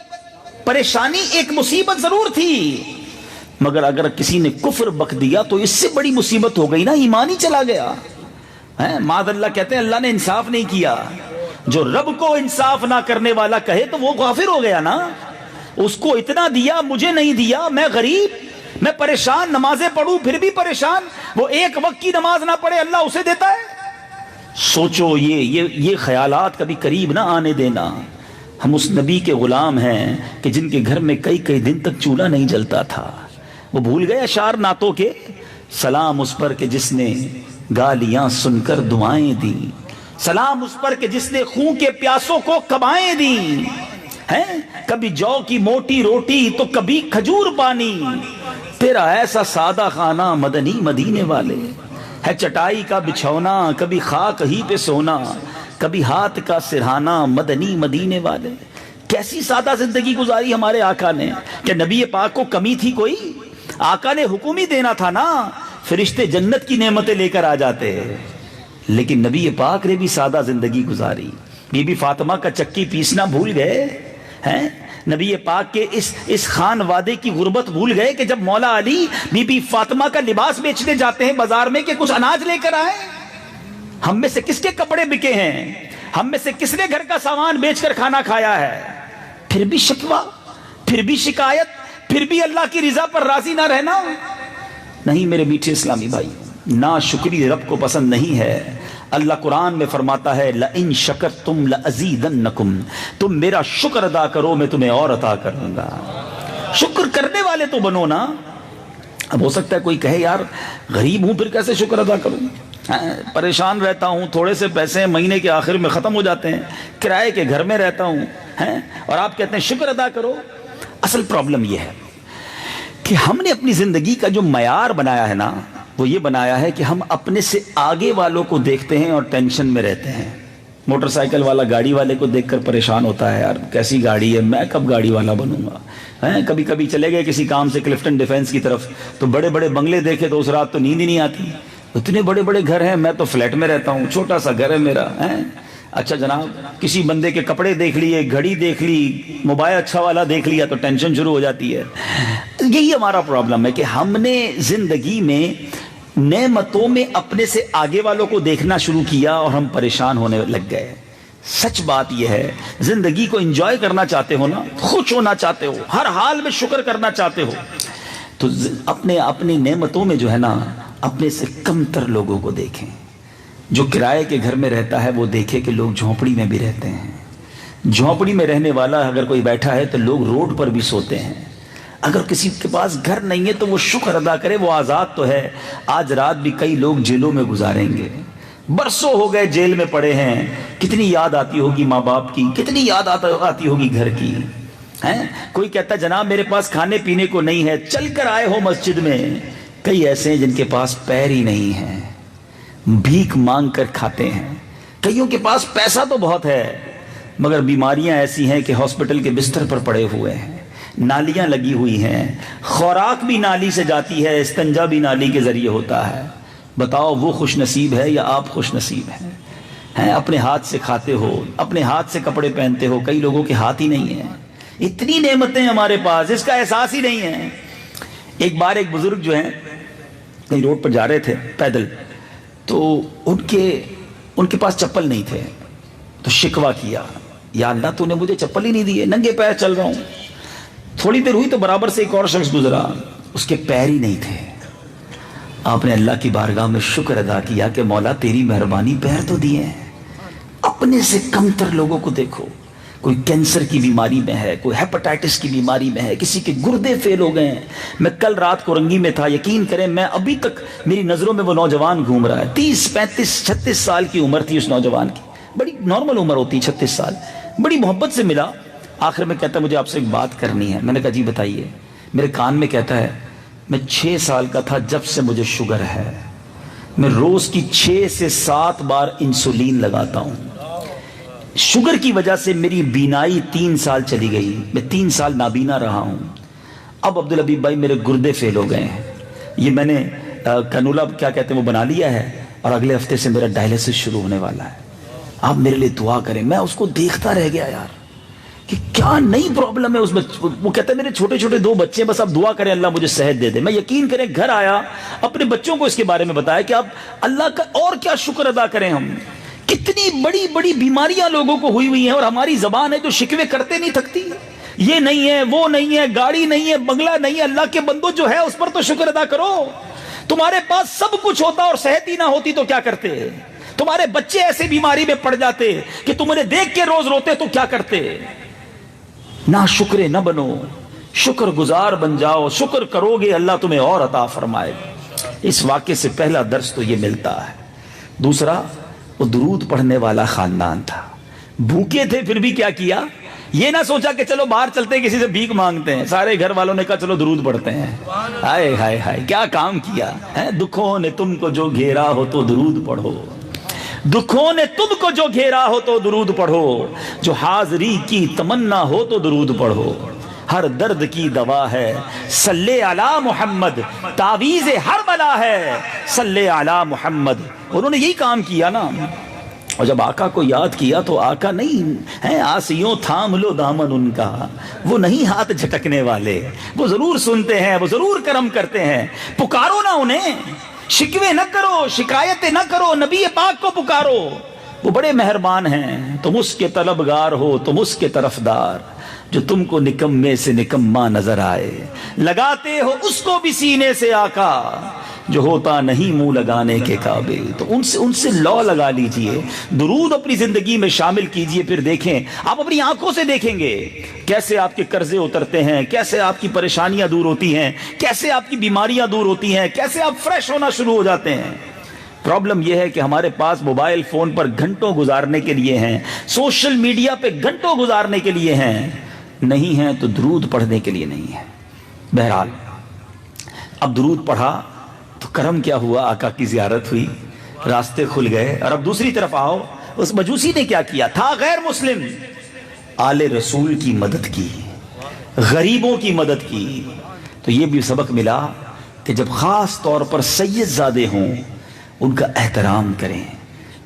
پریشانی ایک مصیبت ضرور تھی، مگر اگر کسی نے کفر بک دیا تو اس سے بڑی مصیبت ہو گئی نا، ایمان ہی چلا گیا۔ معاذ اللہ کہتے ہیں اللہ نے انصاف نہیں کیا، جو رب کو انصاف نہ کرنے والا کہے تو وہ غافر ہو گیا نا، اس کو اتنا دیا مجھے نہیں دیا، میں غریب، میں پریشان، نمازیں پڑھوں پھر بھی پریشان، وہ ایک وقت کی نماز نہ پڑھے اللہ اسے دیتا ہے۔ سوچو یہ خیالات کبھی قریب نہ آنے دینا۔ ہم اس نبی کے غلام ہیں کہ جن کے گھر میں کئی کئی دن تک چولہا نہیں جلتا تھا، وہ بھول گئے اشعار نعتوں کے، سلام اس پر کہ جس نے گالیاں سن کر دعائیں دی، سلام اس پر کہ جس نے خون کے پیاسوں کو کبائیں دی، ہیں کبھی جو کی موٹی روٹی تو کبھی کھجور پانی، تیرا ایسا سادہ خانہ مدنی مدینے والے، ہے چٹائی کا بچھونا کبھی خاک ہی پہ سونا، کبھی ہاتھ کا سرہانا مدنی مدینے والے۔ کیسی سادہ زندگی گزاری ہمارے آقا نے، کہ نبی پاک کو کمی تھی کوئی؟ آقا نے حکم ہی دینا تھا نا، فرشتے جنت کی نعمتیں لے کر آ جاتے، لیکن نبی پاک نے بھی سادہ زندگی گزاری۔ بی بی فاطمہ کا چکی پیسنا بھول گئے ہیں؟ نبی پاک کے اس خان وادے کی غربت بھول گئے کہ جب مولا علی بی بی فاطمہ کا لباس بیچنے جاتے ہیں بازار میں کہ کچھ اناج لے کر آئے؟ ہم میں سے کس کے کپڑے بکے ہیں؟ ہم میں سے کس نے گھر کا سامان بیچ کر کھانا کھایا ہے؟ پھر بھی شکوہ، پھر بھی شکایت، پھر بھی اللہ کی رضا پر راضی نہ رہنا؟ نہیں میرے میٹھے اسلامی بھائی، ناشکری رب کو پسند نہیں ہے۔ اللہ قرآن میں فرماتا ہے لَإِن شَكَرْتُمْ لَأَزِيدَنَّكُمْ، تم میرا شکر ادا کرو میں تمہیں اور عطا کروں گا۔ شکر کرنے والے تو بنو نا۔ اب ہو سکتا ہے کوئی کہے یار غریب ہوں پھر کیسے شکر ادا کروں، پریشان رہتا ہوں، تھوڑے سے پیسے مہینے کے آخر میں ختم ہو جاتے ہیں، کرائے کے گھر میں رہتا ہوں، اور آپ کہتے ہیں شکر ادا کرو۔ اصل پرابلم یہ ہے کہ ہم نے اپنی زندگی کا جو معیار بنایا ہے نا، وہ یہ بنایا ہے کہ ہم اپنے سے آگے والوں کو دیکھتے ہیں اور ٹینشن میں رہتے ہیں۔ موٹر سائیکل والا گاڑی والے کو دیکھ کر پریشان ہوتا ہے، یار کیسی گاڑی ہے، میں کب گاڑی والا بنوں گا۔ کبھی کبھی چلے گئے کسی کام سے کلفٹن ڈیفینس کی طرف، تو بڑے بڑے بنگلے دیکھے تو اس رات تو نیند ہی نہیں آتی، اتنے بڑے بڑے گھر ہیں، میں تو فلیٹ میں رہتا ہوں، چھوٹا سا گھر ہے میرا۔ اچھا جناب، کسی بندے کے کپڑے دیکھ لیے، گھڑی دیکھ لی، موبائل اچھا والا دیکھ لیا تو ٹینشن شروع ہو جاتی ہے۔ یہی ہمارا پرابلم ہے کہ ہم نے زندگی میں نعمتوں میں اپنے سے آگے والوں کو دیکھنا شروع کیا اور ہم پریشان ہونے لگ گئے۔ سچ بات یہ ہے، زندگی کو انجوائے کرنا چاہتے ہو نا، خوش ہونا چاہتے ہو، ہر حال میں شکر کرنا چاہتے ہو، تو اپنی نعمتوں میں جو ہے نا اپنے سے کم تر لوگوں کو دیکھیں۔ جو کرائے کے گھر میں رہتا ہے وہ دیکھے کہ لوگ جھونپڑی میں بھی رہتے ہیں، جھونپڑی میں رہنے والا اگر کوئی بیٹھا ہے تو لوگ روڈ پر بھی سوتے ہیں۔ اگر کسی کے پاس گھر نہیں ہے تو وہ شکر ادا کرے، وہ آزاد تو ہے۔ آج رات بھی کئی لوگ جیلوں میں گزاریں گے، برسوں ہو گئے جیل میں پڑے ہیں، کتنی یاد آتی ہوگی ماں باپ کی، کتنی یاد آتی ہوگی گھر کی۔ کوئی کہتا جناب میرے پاس کھانے پینے کو نہیں ہے، چل کر آئے ہو مسجد میں۔ کئی ایسے ہیں جن کے پاس پیر ہی نہیں ہیں، بھیک مانگ کر کھاتے ہیں۔ کئیوں کے پاس پیسہ تو بہت ہے مگر بیماریاں ایسی ہیں کہ ہاسپٹل کے بستر پر پڑے ہوئے ہیں، نالیاں لگی ہوئی ہیں، خوراک بھی نالی سے جاتی ہے، استنجا بھی نالی کے ذریعے ہوتا ہے۔ بتاؤ وہ خوش نصیب ہے یا آپ خوش نصیب ہیں؟ اپنے ہاتھ سے کھاتے ہو، اپنے ہاتھ سے کپڑے پہنتے ہو، کئی لوگوں کے ہاتھ ہی نہیں ہیں۔ اتنی نعمتیں ہمارے پاس، اس کا احساس ہی نہیں ہے۔ ایک بار ایک بزرگ جو ہیں کہیں روڈ پر جا رہے تھے پیدل، تو ان کے پاس چپل نہیں تھے، تو شکوہ کیا یا اللہ تو نے مجھے چپل ہی نہیں دیے، ننگے پیر چل رہا ہوں۔ تھوڑی دیر ہوئی تو برابر سے ایک اور شخص گزرا، اس کے پیر ہی نہیں تھے۔ آپ نے اللہ کی بارگاہ میں شکر ادا کیا کہ مولا تیری مہربانی، پیر تو دیے ہیں۔ اپنے سے کم تر لوگوں کو دیکھو، کوئی کینسر کی بیماری میں ہے، کوئی ہیپاٹائٹس کی بیماری میں ہے، کسی کے گردے فیل ہو گئے ہیں۔ میں کل رات کو رنگی میں تھا، یقین کریں میں ابھی تک میری نظروں میں وہ نوجوان گھوم رہا ہے۔ 30 35 36 سال کی عمر تھی اس نوجوان کی، بڑی نارمل عمر ہوتی 36 سال۔ بڑی محبت سے ملا، آخر میں کہتا ہے مجھے آپ سے ایک بات کرنی ہے۔ میں نے کہا جی بتائیے۔ میرے کان میں کہتا ہے میں 6 سال کا تھا جب سے مجھے شوگر ہے، میں روز کی 6 سے 7 بار انسولین لگاتا ہوں۔ شوگر کی وجہ سے میری بینائی 3 سال چلی گئی، میں 3 سال نابینا رہا ہوں۔ اب عبدالحبیب بھائی میرے گردے فیل ہو گئے ہیں، یہ میں نے کنولا کیا کہتے ہیں وہ بنا لیا ہے، اور اگلے ہفتے سے میرا ڈائلیسس شروع ہونے والا ہے۔ آپ میرے لیے دعا کریں۔ میں اس کو دیکھتا رہ گیا یار کہ کیا نئی پرابلم ہے اس میں۔ وہ کہتا ہے میرے چھوٹے چھوٹے 2 بچے، بس آپ دعا کریں اللہ مجھے صحت دے دے۔ میں یقین کریں گھر آیا، اپنے بچوں کو اس کے بارے میں بتایا کہ آپ اللہ کا اور کیا شکر ادا کریں۔ ہم کتنی بڑی بڑی بیماریاں لوگوں کو ہوئی ہوئی ہیں، اور ہماری زبان ہے جو شکوے کرتے نہیں تھکتی۔ یہ نہیں ہے، وہ نہیں ہے، گاڑی نہیں ہے، بنگلہ نہیں ہے۔ اللہ کے بندو جو ہے اس پر تو شکر ادا کرو۔ تمہارے پاس سب کچھ ہوتا اور صحت ہی نہ ہوتی تو کیا کرتے؟ تمہارے بچے ایسی بیماری میں پڑ جاتے کہ تم انہیں دیکھ کے روز روتے تو کیا کرتے؟ نہ شکرے نہ بنو، شکر گزار بن جاؤ۔ شکر کرو گے اللہ تمہیں اور عطا فرمائے گا۔ اس واقعے سے پہلا درس تو یہ ملتا ہے۔ دوسرا، وہ درود پڑھنے والا خاندان تھا، بھوکے تھے پھر بھی کیا کیا؟ یہ نہ سوچا کہ چلو باہر چلتے ہیں کسی سے بھیک مانگتے ہیں، سارے گھر والوں نے کہا چلو درود پڑھتے ہیں۔ ہائے ہائے ہائے، کیا کام کیا ہے! دکھوں نے تم کو جو گھیرا ہو تو درود پڑھو، دکھوں نے تم کو جو گھیرا ہو تو درود پڑھو، جو حاضری کی تمنا ہو تو درود پڑھو، ہر درد کی دوا ہے صلی علی محمد، تعویذ ہر بلا ہے صلی علی محمد۔ انہوں نے یہی کام کیا نا، اور جب آقا کو یاد کیا تو آقا نہیں ہیں آسیوں تھام لو دامن ان کا، وہ نہیں ہاتھ جھٹکنے والے، وہ ضرور سنتے ہیں، وہ ضرور کرم کرتے ہیں۔ پکارو نہ انہیں، شکوے نہ کرو، شکایتیں نہ کرو، نبی پاک کو پکارو، وہ بڑے مہربان ہیں۔ تم اس کے طلبگار ہو، تم اس کے طرفدار، جو تم کو نکمے سے نکما نظر آئے، لگاتے ہو اس کو بھی سینے سے آقا، جو ہوتا نہیں منہ لگانے کے قابل۔ تو ان سے لو لگا لیجئے، درود اپنی زندگی میں شامل کیجئے، پھر دیکھیں، آپ اپنی آنکھوں سے دیکھیں گے کیسے آپ کے قرضے اترتے ہیں، کیسے آپ کی پریشانیاں دور ہوتی ہیں، کیسے آپ کی بیماریاں دور ہوتی ہیں، کیسے آپ فریش ہونا شروع ہو جاتے ہیں۔ پرابلم یہ ہے کہ ہمارے پاس موبائل فون پر گھنٹوں گزارنے کے لیے ہیں، سوشل میڈیا پہ گھنٹوں گزارنے کے لیے ہیں، نہیں ہیں تو درود پڑھنے کے لیے نہیں ہے۔ بہرحال اب درود پڑھا تو کرم کیا ہوا، آقا کی زیارت ہوئی، راستے کھل گئے۔ اور اب دوسری طرف آؤ، اس مجوسی نے کیا کیا تھا؟ غیر مسلم آل رسول کی مدد کی، غریبوں کی مدد کی۔ تو یہ بھی سبق ملا کہ جب خاص طور پر سید زادے ہوں، ان کا احترام کریں،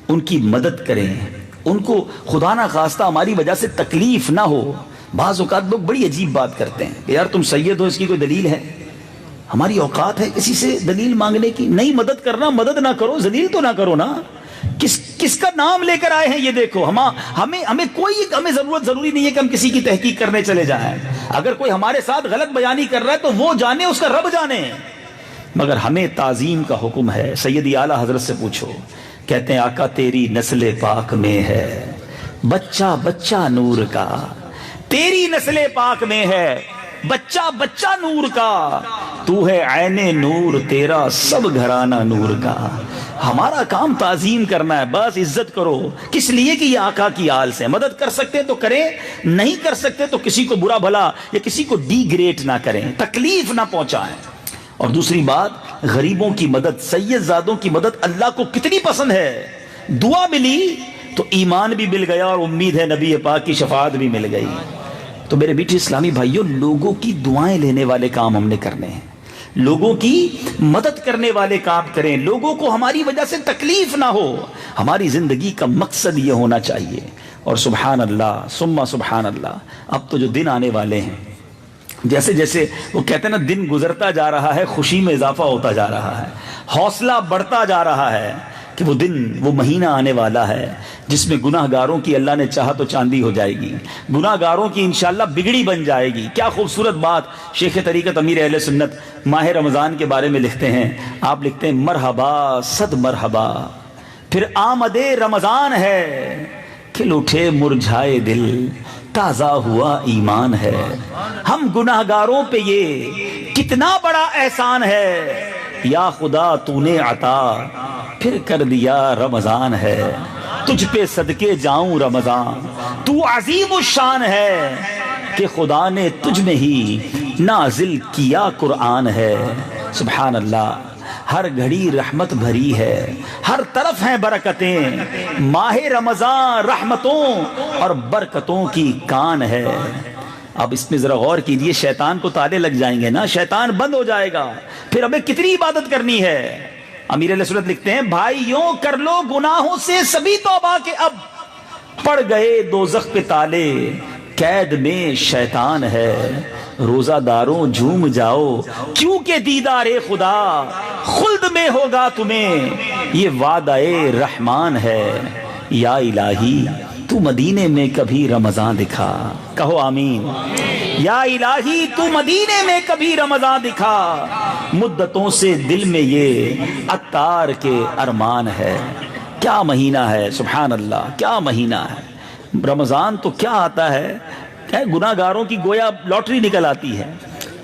ان کی مدد کریں، ان کو خدا نہ خواستہ ہماری وجہ سے تکلیف نہ ہو۔ بعض اوقات لوگ بڑی عجیب بات کرتے ہیں کہ یار تم سید ہو، اس کی کوئی دلیل ہے؟ ہماری اوقات ہے کسی سے دلیل مانگنے کی؟ نہیں، مدد کرنا، مدد نہ کرو، ذلیل تو نہ کرو نا۔ کس کا نام لے کر آئے ہیں یہ دیکھو۔ ہمیں ضروری نہیں ہے کہ ہم کسی کی تحقیق کرنے چلے جائیں۔ اگر کوئی ہمارے ساتھ غلط بیانی کر رہا ہے تو وہ جانے، اس کا رب جانے، مگر ہمیں تعظیم کا حکم ہے۔ سیدی اعلیٰ حضرت سے پوچھو، کہتے ہیں آقا تیری نسل پاک میں ہے بچہ بچہ نور کا، تیری نسل پاک میں ہے بچہ بچہ نور کا، تو ہے عین نور، تیرا سب گھرانہ نور کا۔ ہمارا کام تعظیم کرنا ہے، بس عزت کرو۔ کس لیے کہ یہ آقا کی آل سے، مدد کر سکتے تو کریں، نہیں کر سکتے تو کسی کو برا بھلا یا کسی کو ڈی گریٹ نہ کریں، تکلیف نہ پہنچائیں۔ اور دوسری بات، غریبوں کی مدد، سید زادوں کی مدد اللہ کو کتنی پسند ہے۔ دعا ملی تو ایمان بھی مل گیا، اور امید ہے نبی پاک کی شفاعت بھی مل گئی۔ تو میرے میٹھے اسلامی بھائیوں، لوگوں کی دعائیں لینے والے کام ہم نے کرنے ہیں، لوگوں کی مدد کرنے والے کام کریں، لوگوں کو ہماری وجہ سے تکلیف نہ ہو۔ ہماری زندگی کا مقصد یہ ہونا چاہیے۔ اور سبحان اللہ ثم سبحان اللہ، اب تو جو دن آنے والے ہیں، جیسے جیسے وہ کہتے ہیں نا، دن گزرتا جا رہا ہے، خوشی میں اضافہ ہوتا جا رہا ہے، حوصلہ بڑھتا جا رہا ہے کہ وہ دن، وہ مہینہ آنے والا ہے جس میں گناہ گاروں کی اللہ نے چاہا تو چاندی ہو جائے گی، گناہ گاروں کی انشاءاللہ بگڑی بن جائے گی۔ کیا خوبصورت بات شیخ طریقت امیر اہل سنت ماہ رمضان کے بارے میں لکھتے ہیں۔ آپ لکھتے ہیں، مرحبا صد مرحبا، پھر آمد رمضان ہے، کھل اٹھے مرجھائے دل، تازہ ہوا ایمان ہے۔ ہم گناہ گاروں پہ یہ کتنا بڑا احسان ہے، یا خدا تو نے عطا پھر کر دیا رمضان ہے، تجھ پہ صدقے جاؤں رمضان، تو عظیم الشان ہے کہ خدا نے تجھ میں ہی نازل کیا قرآن ہے۔ سبحان اللہ، ہر گھڑی رحمت بھری ہے، ہر طرف ہیں برکتیں، ماہ رمضان رحمتوں اور برکتوں کی کان ہے۔ اب اس میں ذرا غور کیجئے، شیطان کو تالے لگ جائیں گے نا، شیطان بند ہو جائے گا، پھر ہمیں کتنی عبادت کرنی ہے۔ امیر علیہ سنت لکھتے ہیں، بھائیوں کر لو گناہوں سے سبھی توبہ کے، اب پڑ گئے دوزخ پہ تالے، قید میں شیطان ہے، روزہ داروں جھوم جاؤ کیونکہ دیدار خدا خلد میں ہوگا تمہیں، یہ وعدہ رحمان ہے۔ یا الہی تو مدینے میں کبھی رمضان دکھا، کہو آمین۔ یا الہی تو مدینے میں کبھی رمضان دکھا، مدتوں سے دل میں یہ عطار کے ارمان ہے۔ کیا مہینہ ہے، سبحان اللہ، کیا مہینہ ہے۔ رمضان تو کیا آتا ہے، گناہ گاروں کی گویا لاٹری نکل آتی ہے۔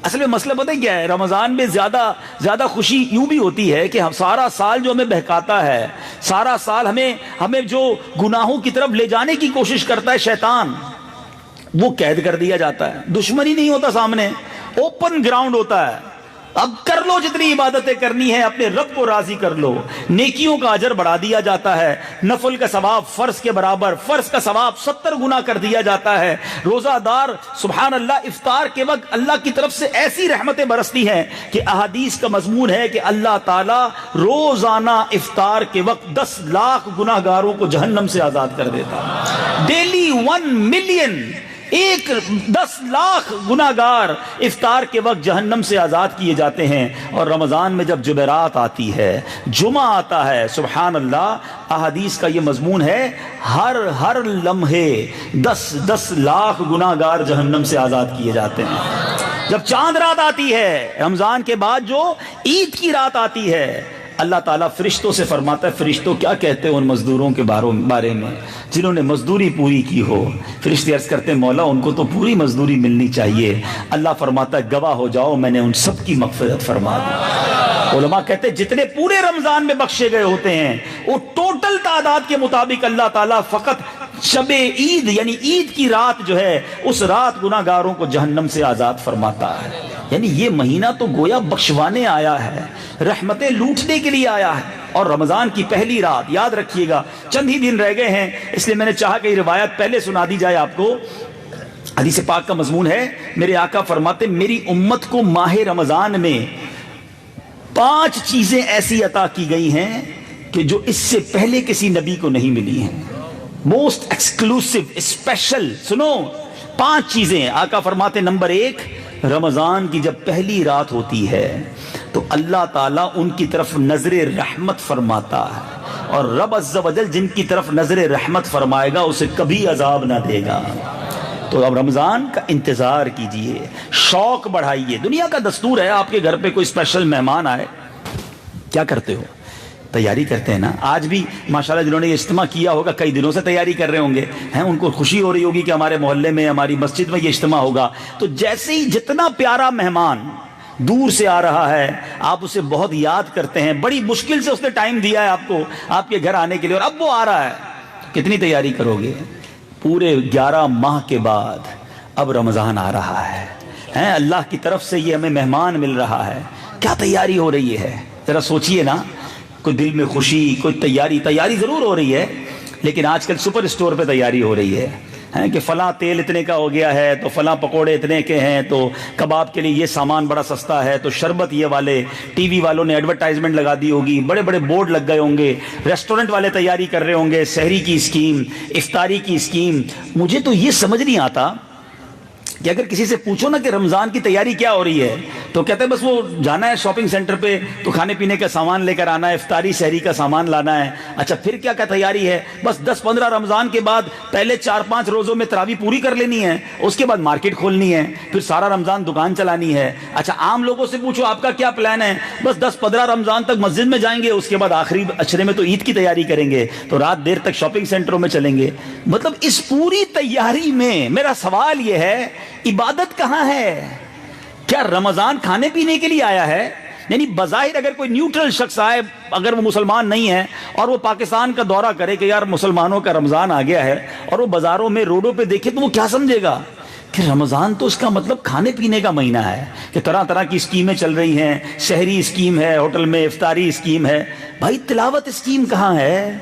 اصل میں مسئلہ پتہ کیا ہے، رمضان میں زیادہ خوشی یوں بھی ہوتی ہے کہ ہم سارا سال جو ہمیں بہکاتا ہے، سارا سال ہمیں جو گناہوں کی طرف لے جانے کی کوشش کرتا ہے شیطان، وہ قید کر دیا جاتا ہے. دشمنی نہیں ہوتا سامنے، اوپن گراؤنڈ ہوتا ہے. اب کر لو جتنی عبادتیں کرنی ہے، اپنے رب کو راضی کر لو. نیکیوں کا اجر بڑھا دیا جاتا ہے، نفل کا ثواب فرض کے برابر، فرض کا ثواب 70 گنا کر دیا جاتا ہے. روزہ دار سبحان اللہ افطار کے وقت اللہ کی طرف سے ایسی رحمتیں برستی ہیں کہ احادیث کا مضمون ہے کہ اللہ تعالیٰ روزانہ افطار کے وقت 10 لاکھ گناہ گاروں کو جہنم سے آزاد کر دیتا ہے. ڈیلی 1 ملین، 10 لاکھ گناہگار افطار کے وقت جہنم سے آزاد کیے جاتے ہیں. اور رمضان میں جب جمعرات آتی ہے، جمعہ آتا ہے، سبحان اللہ، احادیث کا یہ مضمون ہے، ہر لمحے 10 لاکھ گناہگار جہنم سے آزاد کیے جاتے ہیں. جب چاند رات آتی ہے، رمضان کے بعد جو عید کی رات آتی ہے، اللہ تعالیٰ فرشتوں سے فرماتا ہے، فرشتوں کیا کہتے ہیں ان مزدوروں کے بارے میں جنہوں نے مزدوری پوری کی ہو. فرشتے عرض کرتے ہیں مولا ان کو تو پوری مزدوری ملنی چاہیے. اللہ فرماتا ہے گواہ ہو جاؤ میں نے ان سب کی مغفرت فرما دی. علماء کہتے ہیں جتنے پورے رمضان میں بخشے گئے ہوتے ہیں وہ ٹوٹل تعداد کے مطابق اللہ تعالیٰ فقط شب عید یعنی عید کی رات جو ہے اس رات گناہ گاروں کو جہنم سے آزاد فرماتا ہے. یعنی یہ مہینہ تو گویا بخشوانے آیا ہے، رحمتیں لوٹنے کے لیے آیا ہے. اور رمضان کی پہلی رات یاد رکھیے گا، چند ہی دن رہ گئے ہیں اس لیے میں نے چاہا کہ یہ روایت پہلے سنا دی جائے آپ کو. حدیث پاک کا مضمون ہے، میرے آقا فرماتے میری امت کو ماہ رمضان میں 5 چیزیں ایسی عطا کی گئی ہیں کہ جو اس سے پہلے کسی نبی کو نہیں ملی ہیں. Most exclusive, special. سنو 5 چیزیں. آقا فرماتے نمبر 1، رمضان کی جب پہلی رات ہوتی ہے تو اللہ تعالیٰ ان کی طرف نظر رحمت فرماتا ہے، اور رب عز و جل جن کی طرف نظر رحمت فرمائے گا اسے کبھی عذاب نہ دے گا. تو اب رمضان کا انتظار کیجئے، شوق بڑھائیے. دنیا کا دستور ہے آپ کے گھر پہ کوئی اسپیشل مہمان آئے، کیا کرتے ہو؟ تیاری کرتے ہیں نا. آج بھی ماشاءاللہ جنہوں نے یہ اجتماع کیا ہوگا کئی دنوں سے تیاری کر رہے ہوں گے ہیں، ان کو خوشی ہو رہی ہوگی کہ ہمارے محلے میں ہماری مسجد میں یہ اجتماع ہوگا. تو جیسے ہی جتنا پیارا مہمان دور سے آ رہا ہے آپ اسے بہت یاد کرتے ہیں، بڑی مشکل سے اس نے ٹائم دیا ہے آپ کو آپ کے گھر آنے کے لیے، اور اب وہ آ رہا ہے، کتنی تیاری کرو گے؟ پورے 11 ماہ کے بعد اب رمضان آ رہا ہے، اللہ کی طرف سے یہ ہمیں مہمان مل رہا ہے، کیا تیاری ہو رہی ہے؟ ذرا سوچئے نا. کوئی دل میں خوشی، کوئی تیاری ضرور ہو رہی ہے، لیکن آج کل سپر اسٹور پہ تیاری ہو رہی ہے کہ فلاں تیل اتنے کا ہو گیا ہے تو فلاں پکوڑے اتنے کے ہیں، تو کباب کے لیے یہ سامان بڑا سستا ہے، تو شربت یہ والے ٹی وی والوں نے ایڈورٹائزمنٹ لگا دی ہوگی، بڑے بڑے بورڈ لگ گئے ہوں گے، ریسٹورنٹ والے تیاری کر رہے ہوں گے، سحری کی اسکیم، افطاری کی اسکیم. مجھے تو یہ سمجھ نہیں آتا کہ اگر کسی سے پوچھو نا کہ رمضان کی تیاری کیا ہو رہی ہے تو کہتے ہیں بس وہ جانا ہے شاپنگ سینٹر پہ تو کھانے پینے کا سامان لے کر آنا ہے، افطاری سحری کا سامان لانا ہے. اچھا پھر کیا کیا تیاری ہے؟ بس 10-15 رمضان کے بعد پہلے 4-5 روزوں میں تراویح پوری کر لینی ہے، اس کے بعد مارکیٹ کھولنی ہے، پھر سارا رمضان دکان چلانی ہے. اچھا عام لوگوں سے پوچھو آپ کا کیا پلان ہے؟ بس 10-15 رمضان تک مسجد میں جائیں گے، اس کے بعد آخری اشرے میں تو عید کی تیاری کریں گے، تو رات دیر تک شاپنگ سینٹروں میں چلیں گے. مطلب اس پوری تیاری میں میرا سوال یہ ہے عبادت کہاں ہے؟ کیا رمضان کھانے پینے کے لیے آیا ہے؟ یعنی بظاہر اگر کوئی نیوٹرل شخص آئے، اگر وہ مسلمان نہیں ہے اور وہ پاکستان کا دورہ کرے کہ یار مسلمانوں کا رمضان آ گیا ہے، اور وہ بازاروں میں روڈوں پہ دیکھے تو وہ کیا سمجھے گا کہ رمضان تو اس کا مطلب کھانے پینے کا مہینہ ہے، کہ طرح طرح کی اسکیمیں چل رہی ہیں، شہری اسکیم ہے، ہوٹل میں افطاری اسکیم ہے. بھائی تلاوت اسکیم کہاں ہے؟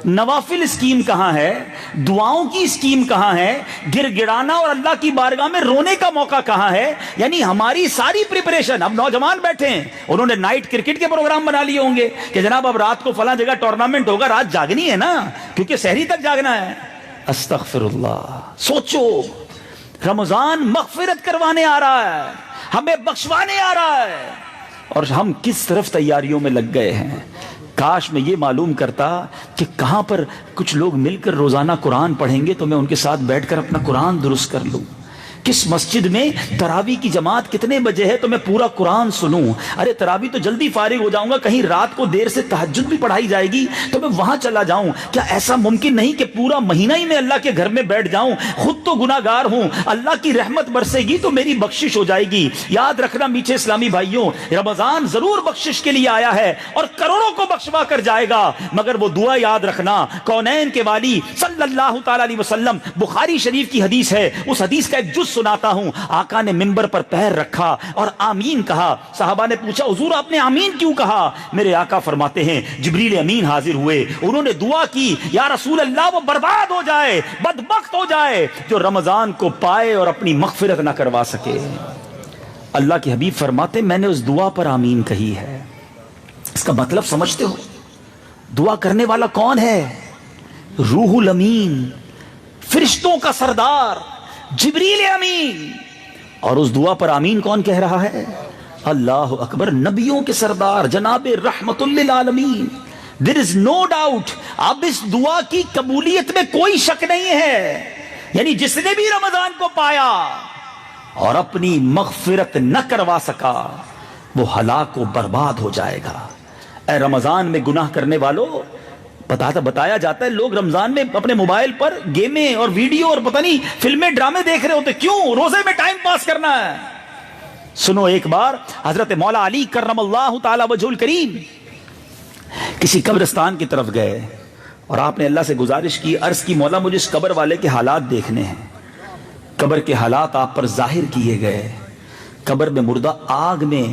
نوافل اسکیم کہاں ہے؟ دعاؤں کی اسکیم کہاں ہے؟ گر گڑانا اور اللہ کی بارگاہ میں رونے کا موقع کہاں ہے؟ یعنی ہماری ساری پریپریشن، اب نوجوان بیٹھے ہیں انہوں نے نائٹ کرکٹ کے پروگرام بنا لیے ہوں گے کہ جناب اب رات کو فلاں جگہ ٹورنامنٹ ہوگا، رات جاگنی ہے نا کیونکہ سحری تک جاگنا ہے. استغفر اللہ. سوچو رمضان مغفرت کروانے آ رہا ہے، ہمیں بخشوانے آ رہا ہے، اور ہم کس طرف تیاریوں میں لگ گئے ہیں. کاش میں یہ معلوم کرتا کہ کہاں پر کچھ لوگ مل کر روزانہ قرآن پڑھیں گے تو میں ان کے ساتھ بیٹھ کر اپنا قرآن درست کر لوں. کس مسجد میں تراوی کی جماعت کتنے بجے ہے تو میں پورا قرآن سنوں؟ ارے تراوی تو جلدی فارغ ہو جاؤں گا، کہیں رات کو دیر سے تہجد بھی پڑھائی جائے گی تو میں وہاں چلا جاؤں؟ کیا ایسا ممکن نہیں کہ پورا مہینہ ہی میں اللہ کے گھر میں بیٹھ جاؤں؟ خود تو گناہ گار ہوں، اللہ کی رحمت برسے گی تو میری بخشش ہو جائے گی۔ یاد رکھنا میٹھے اسلامی بھائیوں، رمضان ضرور بخشش کے لیے آیا ہے اور کروڑوں کو بخشوا کر جائے گا، مگر وہ دعا یاد رکھنا، کونین کے والی صلی اللہ تعالی علیہ وسلم، بخاری شریف کی حدیث ہے، اس حدیث کا ایک جز سناتا ہوں۔ آقا نے منبر پر پیر رکھا اور آمین کہا۔ صحابہ نے پوچھا حضور آپ نے آمین کیوں کہا؟ میرے آقا فرماتے ہیں جبریل امین حاضر ہوئے، انہوں نے دعا کی یا رسول اللہ وہ برباد ہو جائے، بدبخت ہو جائے جو رمضان کو پائے اور اپنی مغفرت نہ کروا سکے۔ اللہ کے حبیب فرماتے میں نے اس دعا پر آمین کہی ہے۔ اس کا مطلب سمجھتے ہو؟ دعا کرنے والا کون ہے؟ روح الامین، فرشتوں کا سردار جبریل امین۔ اور اس دعا پر آمین کون کہہ رہا ہے؟ اللہ اکبر، نبیوں کے سردار جناب رحمت للعالمین۔ There is no doubt، اب اس دعا کی قبولیت میں کوئی شک نہیں ہے، یعنی جس نے بھی رمضان کو پایا اور اپنی مغفرت نہ کروا سکا وہ ہلاک و برباد ہو جائے گا۔ اے رمضان میں گناہ کرنے والوں، بتایا جاتا ہے لوگ رمضان میں اپنے موبائل پر گیمیں اور ویڈیو اور پتہ نہیں فلمیں ڈرامے دیکھ رہے ہوتے، کیوں؟ روزے میں ٹائم پاس کرنا ہے۔ سنو، ایک بار حضرت مولا علی کرم اللہ تعالی وجہ الکریم کسی قبرستان کی طرف گئے اور آپ نے اللہ سے گزارش کی، عرض کی مولا مجھے اس قبر والے کے حالات دیکھنے ہیں۔ قبر کے حالات آپ پر ظاہر کیے گئے۔ قبر میں مردہ آگ میں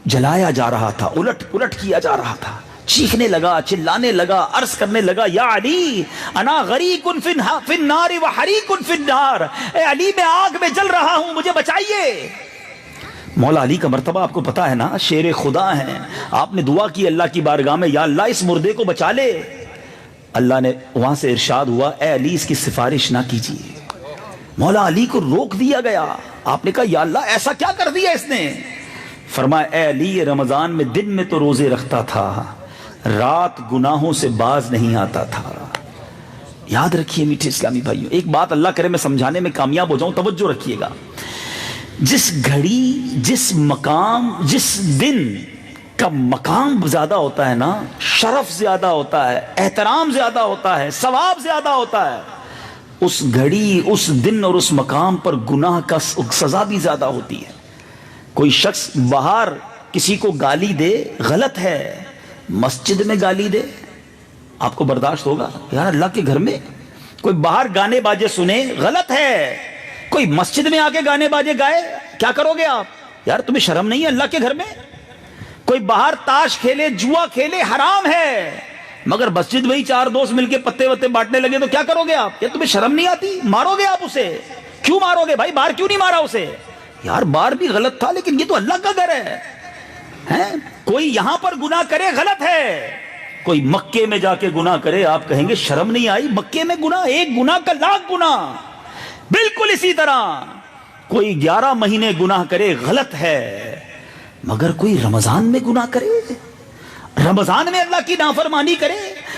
جلایا جا رہا تھا، الٹ پلٹ کیا جا رہا تھا، چیخنے لگا، چلانے لگا، عرض کرنے لگا یا علی انا غریق فی النار وحریق فی النار، اے علی میں آگ میں جل رہا ہوں، مجھے بچائیے۔ مولا علی کا مرتبہ آپ کو پتا ہے نا، شیر خدا ہیں۔ آپ نے دعا کی اللہ کی بارگاہ میں یا اللہ اس مردے کو بچا لے۔ اللہ نے وہاں سے ارشاد ہوا اے علی اس کی سفارش نہ کیجیے۔ مولا علی کو روک دیا گیا۔ آپ نے کہا یا اللہ ایسا کیا کر دیا اس نے؟ فرمایا اے علی یہ رمضان میں دن میں تو روزے رکھتا تھا، رات گناہوں سے باز نہیں آتا تھا۔ یاد رکھیے میٹھے اسلامی بھائیوں، ایک بات اللہ کرے میں سمجھانے میں کامیاب ہو جاؤں، توجہ رکھیے گا۔ جس گھڑی، جس مقام، جس دن کا مقام زیادہ ہوتا ہے نا، شرف زیادہ ہوتا ہے، احترام زیادہ ہوتا ہے، ثواب زیادہ ہوتا ہے، اس گھڑی، اس دن اور اس مقام پر گناہ کا سزا بھی زیادہ ہوتی ہے۔ کوئی شخص باہر کسی کو گالی دے، غلط ہے، مسجد میں گالی دے آپ کو برداشت ہوگا؟ یار اللہ کے گھر میں کوئی باہر گانے باجے سنے، غلط ہے۔ کوئی مسجد میں آ کے گانے باجے گائے، کیا کرو گے آپ؟ یار تمہیں شرم نہیں ہے اللہ کے گھر میں؟ کوئی باہر تاش کھیلے، جوا کھیلے، حرام ہے، مگر مسجد میں ہی چار دوست مل کے پتے وتے بانٹنے لگے تو کیا کرو گے آپ؟ یار تمہیں شرم نہیں آتی؟ مارو گے آپ اسے؟ کیوں مارو گے بھائی؟ باہر کیوں نہیں مارا اسے؟ یار باہر بھی غلط تھا لیکن یہ تو اللہ کا گھر ہے۔ کوئی یہاں پر گناہ کرے غلط ہے، کوئی مکے میں جا کے گناہ کرے آپ کہیں گے شرم نہیں آئی؟ مکے میں گناہ، ایک گناہ کا لاکھ گناہ۔ بالکل اسی طرح کوئی 11 مہینے گناہ کرے غلط ہے، مگر کوئی رمضان میں گناہ کرے، رمضان میں اللہ کی نافرمانی کرے،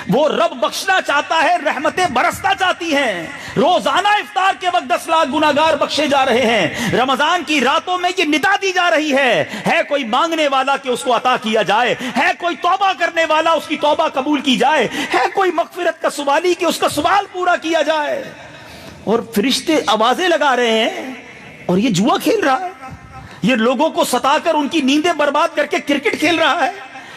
وہ رب بخشنا چاہتا ہے، رحمتیں برسنا چاہتی ہیں۔ روزانہ افطار کے وقت 10 لاکھ گناہگار بخشے جا رہے ہیں۔ رمضان کی راتوں میں یہ ندا دی جا رہی ہے کوئی مانگنے والا کہ اس کو عطا کیا جائے، ہے کوئی توبہ کرنے والا اس کی توبہ قبول کی جائے، ہے کوئی مغفرت کا سوالی کہ اس کا سوال پورا کیا جائے۔ اور فرشتے آوازیں لگا رہے ہیں اور یہ جوا کھیل رہا ہے، یہ لوگوں کو ستا کر ان کی نیندیں برباد کر کے کرکٹ کھیل رہا ہے،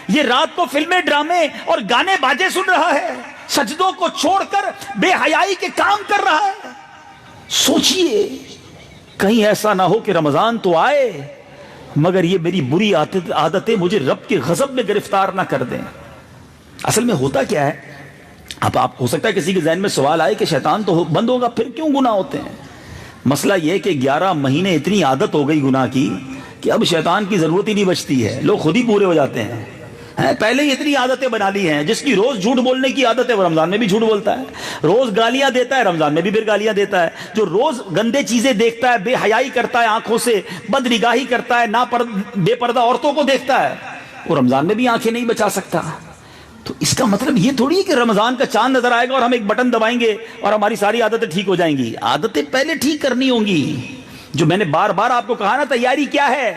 یہ رات کو فلمیں، ڈرامے اور گانے باجے سن رہا ہے، سجدوں کو چھوڑ کر بے حیائی کے کام کر رہا ہے۔ سوچئے کہیں ایسا نہ ہو کہ رمضان تو آئے مگر یہ میری بری عادتیں مجھے رب کے غضب میں گرفتار نہ کر دیں۔ اصل میں ہوتا کیا ہے، اب آپ ہو سکتا ہے کسی کے ذہن میں سوال آئے کہ شیطان تو بند ہوگا پھر کیوں گناہ ہوتے ہیں؟ مسئلہ یہ کہ 11 مہینے اتنی عادت ہو گئی گناہ کی کہ اب شیطان کی ضرورت ہی نہیں بچتی ہے، لوگ خود ہی پورے ہو جاتے ہیں۔ پہلے ہی اتنی عادتیں بنا لی ہیں، جس کی روز جھوٹ بولنے کی عادت ہے وہ رمضان میں بھی جھوٹ بولتا ہے، روز گالیاں دیتا ہے رمضان میں بھی پھر گالیاں دیتا ہے، جو روز گندے چیزیں دیکھتا ہے، بے حیائی کرتا ہے، آنکھوں سے بد نگاہی کرتا ہے، بے پردہ عورتوں کو دیکھتا ہے، وہ رمضان میں بھی آنکھیں نہیں بچا سکتا۔ تو اس کا مطلب یہ تھوڑی ہے کہ رمضان کا چاند نظر آئے گا اور ہم ایک بٹن دبائیں گے اور ہماری ساری عادتیں ٹھیک ہو جائیں گی۔ عادتیں پہلے ٹھیک کرنی ہوں گی، جو میں نے بار بار آپ کو کہا نا تیاری کیا ہے،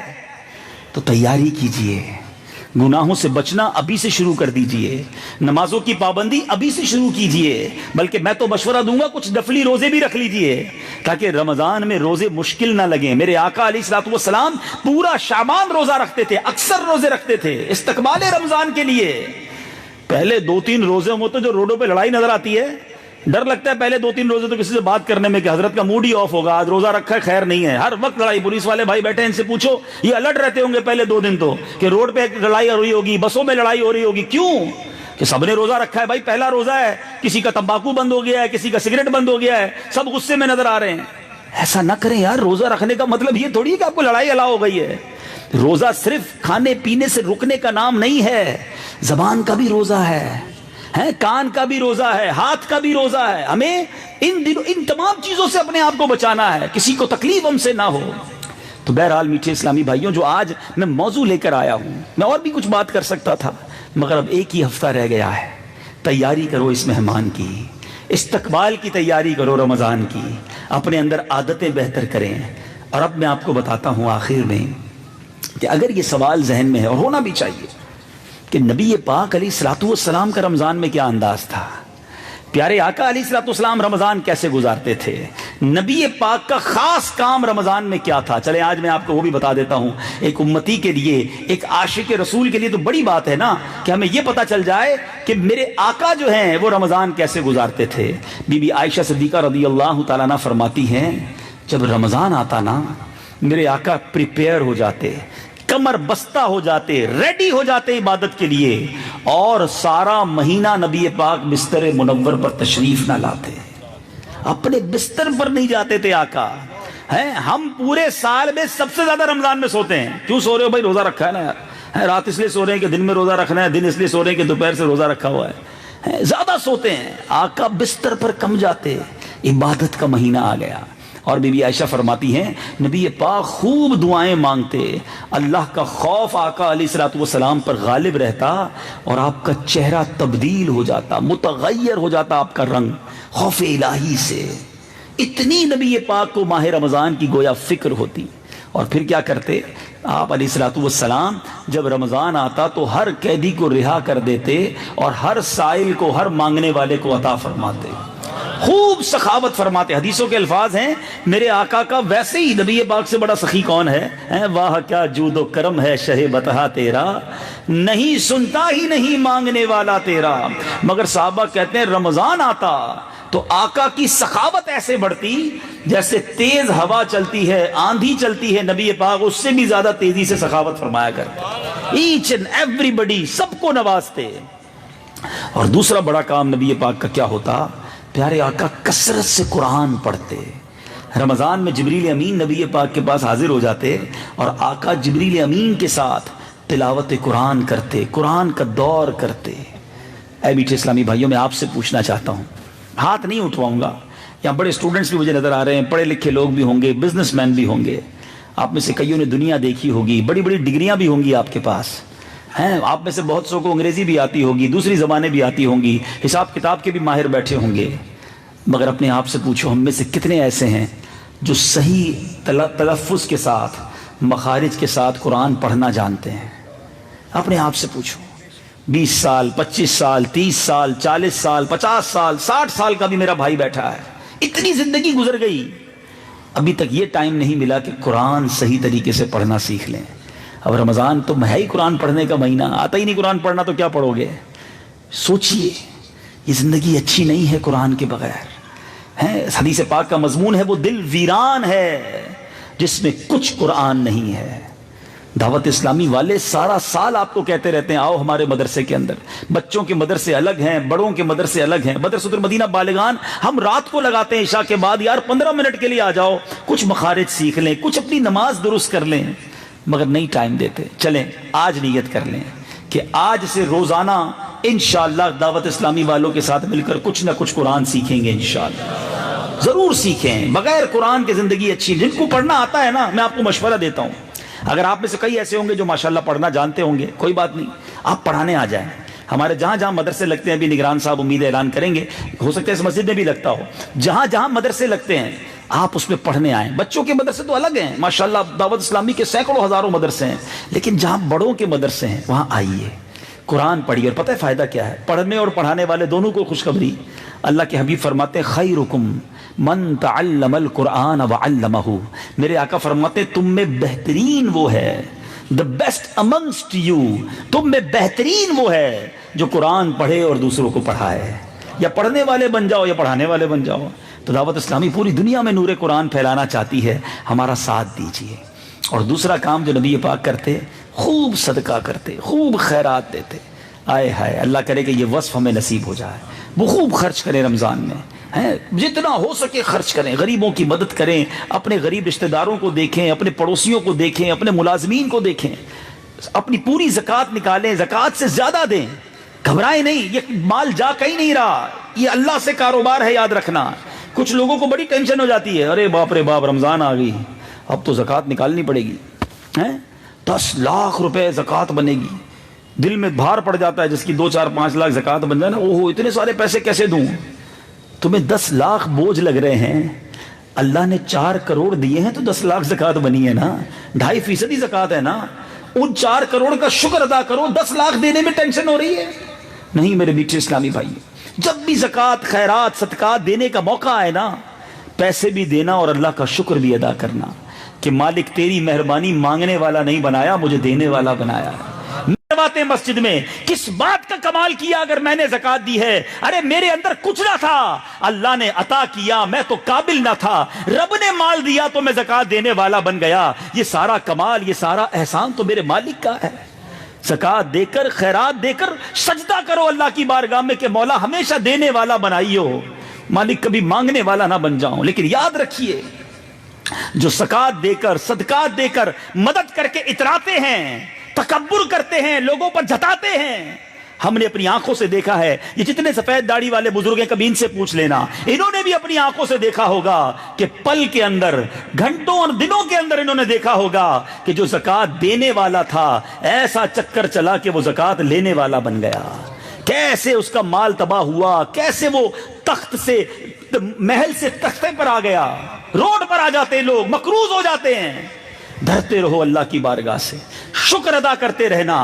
تو تیاری کیجئے، گناہوں سے بچنا ابھی سے شروع کر دیجئے، نمازوں کی پابندی ابھی سے شروع کیجئے، بلکہ میں تو مشورہ دوں گا کچھ نفلی روزے بھی رکھ لیجئے تاکہ رمضان میں روزے مشکل نہ لگیں۔ میرے آقا علیہ الصلوۃ والسلام پورا شعبان روزہ رکھتے تھے، اکثر روزے رکھتے تھے استقبال رمضان کے لیے۔ پہلے 2-3 روزے ہوتے جو روڈوں پہ لڑائی نظر آتی ہے، ڈر لگتا ہے پہلے 2-3 روزے تو کسی سے بات کرنے میں کہ حضرت کا موڈ ہی آف ہوگا، آج روزہ رکھا ہے خیر نہیں ہے، ہر وقت لڑائی، پولیس والے بھائی بیٹھے ہیں ان سے پوچھو، یہ الرٹ رہتے ہوں گے پہلے 2 دن تو کہ روڈ پہ لڑائی ہو رہی ہوگی، بسوں میں لڑائی ہو رہی ہوگی، کیوں؟ کہ سب نے روزہ رکھا ہے بھائی، پہلا روزہ ہے، کسی کا تمباکو بند ہو گیا ہے، کسی کا سگریٹ بند ہو گیا ہے، سب غصے میں نظر آ رہے ہیں۔ ایسا نہ کریں یار، روزہ رکھنے کا مطلب یہ تھوڑی ہے کہ آپ کو لڑائی الا ہو گئی ہے۔ روزہ صرف کھانے پینے سے رکنے کا نام نہیں ہے، زبان کا بھی روزہ ہے، کان کا بھی روزہ ہے، ہاتھ کا بھی روزہ ہے۔ ہمیں ان تمام چیزوں سے اپنے آپ کو بچانا ہے، کسی کو تکلیف ہم سے نہ ہو۔ تو بہرحال میٹھے اسلامی بھائیوں، جو آج میں موضوع لے کر آیا ہوں، میں اور بھی کچھ بات کر سکتا تھا مگر اب ایک ہی ہفتہ رہ گیا ہے۔ تیاری کرو اس مہمان کی، استقبال کی تیاری کرو رمضان کی، اپنے اندر عادتیں بہتر کریں۔ اور اب میں آپ کو بتاتا ہوں آخر میں کہ اگر یہ سوال ذہن میں ہے، اور ہونا بھی چاہیے، کہ نبی پاک علیہ الصلوۃ والسلام کا رمضان میں کیا انداز تھا، پیارے آقا علیہ الصلوۃ والسلام رمضان کیسے گزارتے تھے، نبی پاک کا خاص کام رمضان میں کیا تھا، چلے آج میں آپ کو وہ بھی بتا دیتا ہوں۔ ایک امتی کے لیے، ایک عاشق رسول کے لیے تو بڑی بات ہے نا کہ ہمیں یہ پتا چل جائے کہ میرے آقا جو ہیں وہ رمضان کیسے گزارتے تھے۔ بی بی عائشہ صدیقہ رضی اللہ تعالیٰ عنہ فرماتی ہیں، جب رمضان آتا نا میرے آقا پریپیئر ہو جاتے، کمر بستہ ہو جاتے، ریڈی ہو جاتے عبادت کے لیے، اور سارا مہینہ نبی پاک بستر منور پر تشریف نہ لاتے، اپنے بستر پر نہیں جاتے تھے آقا۔ ہم پورے سال میں سب سے زیادہ رمضان میں سوتے ہیں، کیوں سو رہے ہو بھائی؟ روزہ رکھا ہے نا یار، رات اس لیے سو رہے ہیں کہ دن میں روزہ رکھنا ہے، دن اس لیے سو رہے ہیں کہ دوپہر سے روزہ رکھا ہوا ہے، زیادہ سوتے ہیں۔ آقا بستر پر کم جاتے، عبادت کا مہینہ آ گیا۔ اور بی بی عائشہ فرماتی ہیں نبی پاک خوب دعائیں مانگتے، اللہ کا خوف آقا علیہ الصلوۃ والسلام پر غالب رہتا اور آپ کا چہرہ تبدیل ہو جاتا، متغیر ہو جاتا آپ کا رنگ خوف الہی سے۔ اتنی نبی پاک کو ماہ رمضان کی گویا فکر ہوتی۔ اور پھر کیا کرتے آپ علیہ الصلوۃ والسلام؟ جب رمضان آتا تو ہر قیدی کو رہا کر دیتے اور ہر سائل کو، ہر مانگنے والے کو عطا فرماتے، خوب سخاوت فرماتے۔ حدیثوں کے الفاظ ہیں میرے آقا کا، ویسے ہی نبی پاک سے بڑا سخی کون ہے؟ واہ کیا جود و کرم ہے شہ بتہا تیرا، نہیں سنتا ہی نہیں مانگنے والا تیرا۔ مگر صحابہ کہتے ہیں رمضان آتا تو آقا کی سخاوت ایسے بڑھتی جیسے تیز ہوا چلتی ہے، آندھی چلتی ہے، نبی پاک اس سے بھی زیادہ تیزی سے سخاوت فرمایا کرتے، ایچ اینڈ ایوری بڈی، سب کو نوازتے۔ اور دوسرا بڑا کام نبی پاک کا کیا ہوتا؟ پیارے آقا کثرت سے قرآن پڑھتے۔ رمضان میں جبریل امین نبی پاک کے پاس حاضر ہو جاتے اور آقا جبریل امین کے ساتھ تلاوت قرآن کرتے، قرآن کا دور کرتے۔ اے میٹھے اسلامی بھائیوں، میں آپ سے پوچھنا چاہتا ہوں، ہاتھ نہیں اٹھواؤں گا، یہاں بڑے اسٹوڈنٹس بھی مجھے نظر آ رہے ہیں، پڑھے لکھے لوگ بھی ہوں گے، بزنس مین بھی ہوں گے، آپ میں سے کئیوں نے دنیا دیکھی ہوگی، بڑی بڑی ڈگریاں بھی ہوں گی آپ کے پاس ہیں، آپ میں سے بہت سو کو انگریزی بھی آتی ہوگی، دوسری زبانیں بھی آتی ہوں گی، حساب کتاب کے بھی ماہر بیٹھے ہوں گے، مگر اپنے آپ سے پوچھو ہم میں سے کتنے ایسے ہیں جو صحیح تلفظ کے ساتھ، مخارج کے ساتھ قرآن پڑھنا جانتے ہیں؟ اپنے آپ سے پوچھو۔ 20 سال، 25 سال، 30 سال، 40 سال، 50 سال، 60 سال کا بھی میرا بھائی بیٹھا ہے، اتنی زندگی گزر گئی، ابھی تک یہ ٹائم نہیں ملا کہ قرآن صحیح طریقے سے پڑھنا سیکھ لیں۔ اب رمضان تو ہے ہی قرآن پڑھنے کا مہینہ، آتا ہی نہیں قرآن پڑھنا تو کیا پڑھو گے؟ سوچئے، یہ زندگی اچھی نہیں ہے قرآن کے بغیر۔ حدیث پاک کا مضمون ہے وہ دل ویران ہے جس میں کچھ قرآن نہیں ہے۔ دعوت اسلامی والے سارا سال آپ کو کہتے رہتے ہیں آؤ ہمارے مدرسے کے اندر، بچوں کے مدرسے الگ ہیں، بڑوں کے مدرسے الگ ہیں، مدرسۃ المدینہ بالغان ہم رات کو لگاتے ہیں عشاء کے بعد، یار 15 منٹ کے لیے آ جاؤ، کچھ مخارج سیکھ لیں، کچھ اپنی نماز درست کر لیں، مگر نہیں ٹائم دیتے۔ چلیں آج نیت کر لیں کہ آج سے روزانہ انشاءاللہ دعوت اسلامی والوں کے ساتھ مل کر کچھ نہ کچھ قرآن سیکھیں گے، انشاءاللہ ضرور سیکھیں۔ بغیر قرآن کے زندگی اچھی، جن کو پڑھنا آتا ہے نا، میں آپ کو مشورہ دیتا ہوں، اگر آپ میں سے کئی ایسے ہوں گے جو ماشاءاللہ پڑھنا جانتے ہوں گے، کوئی بات نہیں، آپ پڑھانے آ جائیں۔ ہمارے جہاں جہاں مدرسے لگتے ہیں، ابھی نگران صاحب امید اعلان کریں گے، ہو سکتا ہے اس مسجد میں بھی لگتا ہو، جہاں جہاں مدرسے لگتے ہیں آپ اس میں پڑھنے آئیں. بچوں کے مدرسے تو الگ ہیں ماشاءاللہ, دعوت اسلامی کے سینکڑوں ہزاروں مدرسے ہیں, لیکن جہاں بڑوں کے مدرسے ہیں وہاں آئیے, قرآن پڑھیے. اور پتہ ہے فائدہ کیا ہے؟ پڑھنے اور پڑھانے والے دونوں کو خوشخبری. اللہ کے حبیب فرماتے ہیں خیرکم من تعلم القرآن وعلمہ, میرے آقا فرماتے ہیں تم میں بہترین وہ ہے, the best amongst you, تم میں بہترین وہ ہے جو قرآن پڑھے اور دوسروں کو پڑھائے. یا پڑھنے والے بن جاؤ یا پڑھانے والے بن جاؤ. تو دعوت اسلامی پوری دنیا میں نور قرآن پھیلانا چاہتی ہے, ہمارا ساتھ دیجیے. اور دوسرا کام جو نبی پاک کرتے, خوب صدقہ کرتے, خوب خیرات دیتے. آئے ہائے, اللہ کرے کہ یہ وصف ہمیں نصیب ہو جائے. وہ خوب خرچ کریں رمضان میں, جتنا ہو سکے خرچ کریں, غریبوں کی مدد کریں, اپنے غریب رشتہ داروں کو دیکھیں, اپنے پڑوسیوں کو دیکھیں, اپنے ملازمین کو دیکھیں, اپنی پوری زکوٰۃ نکالیں, زکوٰۃ سے زیادہ دیں. گھبرائیں نہیں, یہ مال جا کہیں نہیں رہا, یہ اللہ سے کاروبار ہے, یاد رکھنا. کچھ لوگوں کو بڑی ٹینشن ہو جاتی ہے, ارے باپ رے باپ رمضان آ گئی, اب تو زکوٰۃ نکالنی پڑے گی, 10 لاکھ روپے زکوٰۃ بنے گی. دل میں بھار پڑ جاتا ہے, جس کی 2 4 5 لاکھ زکوٰۃ بن جائے نا, اوہو اتنے سارے پیسے کیسے دوں. تمہیں 10 لاکھ بوجھ لگ رہے ہیں, اللہ نے 4 کروڑ دیے ہیں تو 10 لاکھ زکوٰۃ بنی ہے نا, 2.5% زکوٰۃ ہے نا. ان 4 کروڑ کا شکر ادا کرو, 10 لاکھ دینے میں ٹینشن ہو رہی ہے. نہیں میرے میٹھے اسلامی بھائی, جب بھی زکوٰۃ خیرات صدقات دینے کا موقع آئے نا, پیسے بھی دینا اور اللہ کا شکر بھی ادا کرنا کہ مالک تیری مہربانی مانگنے والا نہیں بنایا, مجھے دینے والا بنایا. باتیں مسجد میں کس بات کا کمال کیا اگر میں نے زکوٰۃ دی ہے؟ ارے میرے اندر کچھ نہ تھا, اللہ نے عطا کیا, میں تو قابل نہ تھا, رب نے مال دیا تو میں زکوٰۃ دینے والا بن گیا. یہ سارا کمال, یہ سارا احسان تو میرے مالک کا ہے. زکوٰۃ دے کر, خیرات دے کر سجدہ کرو اللہ کی بارگاہ میں کہ مولا ہمیشہ دینے والا بنائیو, مالک کبھی مانگنے والا نہ بن جاؤں. لیکن یاد رکھیے, جو زکوٰۃ دے کر صدقات دے کر مدد کر کے اتراتے ہیں, تکبر کرتے ہیں, لوگوں پر جتاتے ہیں, ہم نے اپنی آنکھوں سے دیکھا ہے. یہ جتنے سفید داڑھی والے بزرگ ہیں کبھی ان سے پوچھ لینا, انہوں نے بھی اپنی آنکھوں سے دیکھا ہوگا کہ پل کے اندر, گھنٹوں اور دنوں کے اندر انہوں نے دیکھا ہوگا کہ جو زکوٰۃ دینے والا تھا ایسا چکر چلا کہ وہ زکوٰۃ لینے والا بن گیا. کیسے اس کا مال تباہ ہوا, کیسے وہ تخت سے, محل سے تختے پر آ گیا. روڈ پر آ جاتے لوگ, مقروض ہو جاتے ہیں. ڈرتے رہو اللہ کی بارگاہ سے, شکر ادا کرتے رہنا.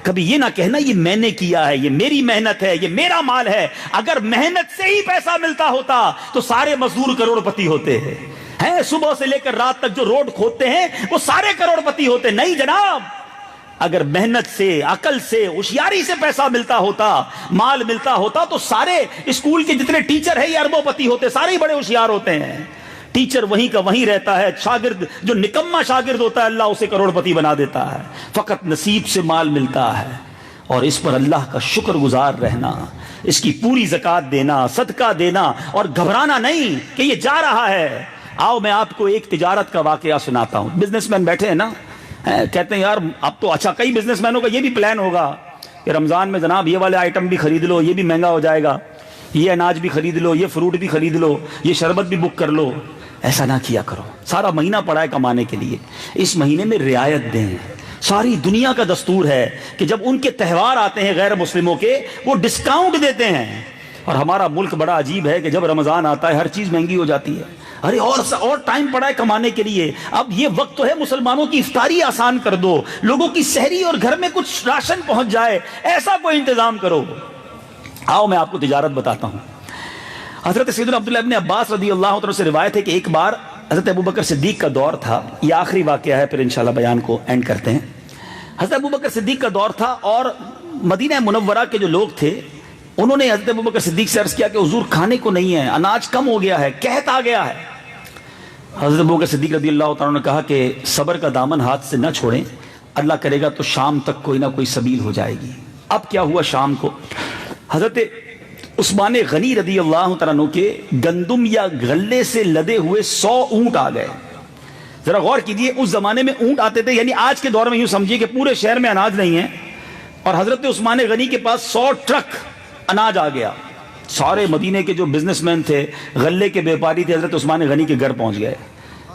کبھی یہ نہ کہنا یہ میں نے کیا ہے, یہ میری محنت ہے, یہ میرا مال ہے. اگر محنت سے ہی پیسہ ملتا ہوتا تو سارے مزدور کروڑ پتی ہوتے ہیں. صبح سے لے کر رات تک جو روڈ کھودتے ہیں وہ سارے کروڑ پتی ہوتے. نہیں جناب, اگر محنت سے, عقل سے, ہوشیاری سے پیسہ ملتا ہوتا, مال ملتا ہوتا تو سارے اسکول کے جتنے ٹیچر ہیں یہ اربوں پتی ہوتے, سارے ہی بڑے ہوشیار ہوتے ہیں. ٹیچر وہیں کا وہیں رہتا ہے, شاگرد جو نکما شاگرد ہوتا ہے اللہ اسے کروڑ پتی بنا دیتا ہے. فقط نصیب سے مال ملتا ہے, اور اس پر اللہ کا شکر گزار رہنا, اس کی پوری زکوٰۃ دینا, صدقہ دینا, اور گھبرانا نہیں کہ یہ جا رہا ہے. آؤ میں آپ کو ایک تجارت کا واقعہ سناتا ہوں. بزنس مین بیٹھے ہیں نا, کہتے ہیں یار اب تو اچھا, کئی بزنس مینوں کا یہ بھی پلان ہوگا کہ رمضان میں جناب یہ والے آئٹم بھی خرید لو, یہ بھی مہنگا ہو جائے گا, یہ اناج بھی خرید لو, یہ فروٹ بھی خرید لو, یہ شربت بھی بک کر لو. ایسا نہ کیا کرو, سارا مہینہ پڑا ہے کمانے کے لیے, اس مہینے میں رعایت دیں. ساری دنیا کا دستور ہے کہ جب ان کے تہوار آتے ہیں غیر مسلموں کے, وہ ڈسکاؤنٹ دیتے ہیں. اور ہمارا ملک بڑا عجیب ہے کہ جب رمضان آتا ہے ہر چیز مہنگی ہو جاتی ہے. ارے اور ٹائم پڑا ہے کمانے کے لیے, اب یہ وقت تو ہے مسلمانوں کی افطاری آسان کر دو, لوگوں کی سحری اور گھر میں کچھ راشن پہنچ جائے, ایسا کوئی انتظام کرو. آؤ میں آپ کو تجارت بتاتا ہوں. حضرت سیدنا عبداللہ ابن عباس رضی اللہ عنہ سے روایت ہے کہ ایک بار حضرت ابوبکر صدیق کا دور تھا. یہ آخری واقعہ ہے, پھر انشاءاللہ بیان کو اینڈ کرتے ہیں. حضرت ابوبکر صدیق کا دور تھا, اور مدینہ منورہ کے جو لوگ تھے انہوں نے حضرت ابوبکر صدیق سے عرض کیا کہ حضور کھانے کو نہیں ہے, اناج کم ہو گیا ہے, قحط آ گیا ہے. حضرت ابوبکر صدیق رضی اللہ تعالیٰ نے کہا کہ صبر کا دامن ہاتھ سے نہ چھوڑیں, اللہ کرے گا تو شام تک کوئی نہ کوئی سبیل ہو جائے گی. اب کیا ہوا, شام کو حضرت عثمان غنی رضی اللہ تعالیٰ عنہ کے گندم یا غلے سے لدے ہوئے 100 اونٹ آ گئے. ذرا غور کیجئے, اس زمانے میں اونٹ آتے تھے, یعنی آج کے دور میں یوں سمجھیے کہ پورے شہر میں اناج نہیں ہے, اور حضرت عثمان غنی کے پاس 100 ٹرک اناج آ گیا. سارے مدینے کے جو بزنس مین تھے, غلے کے بیپاری تھے, حضرت عثمان غنی کے گھر پہنچ گئے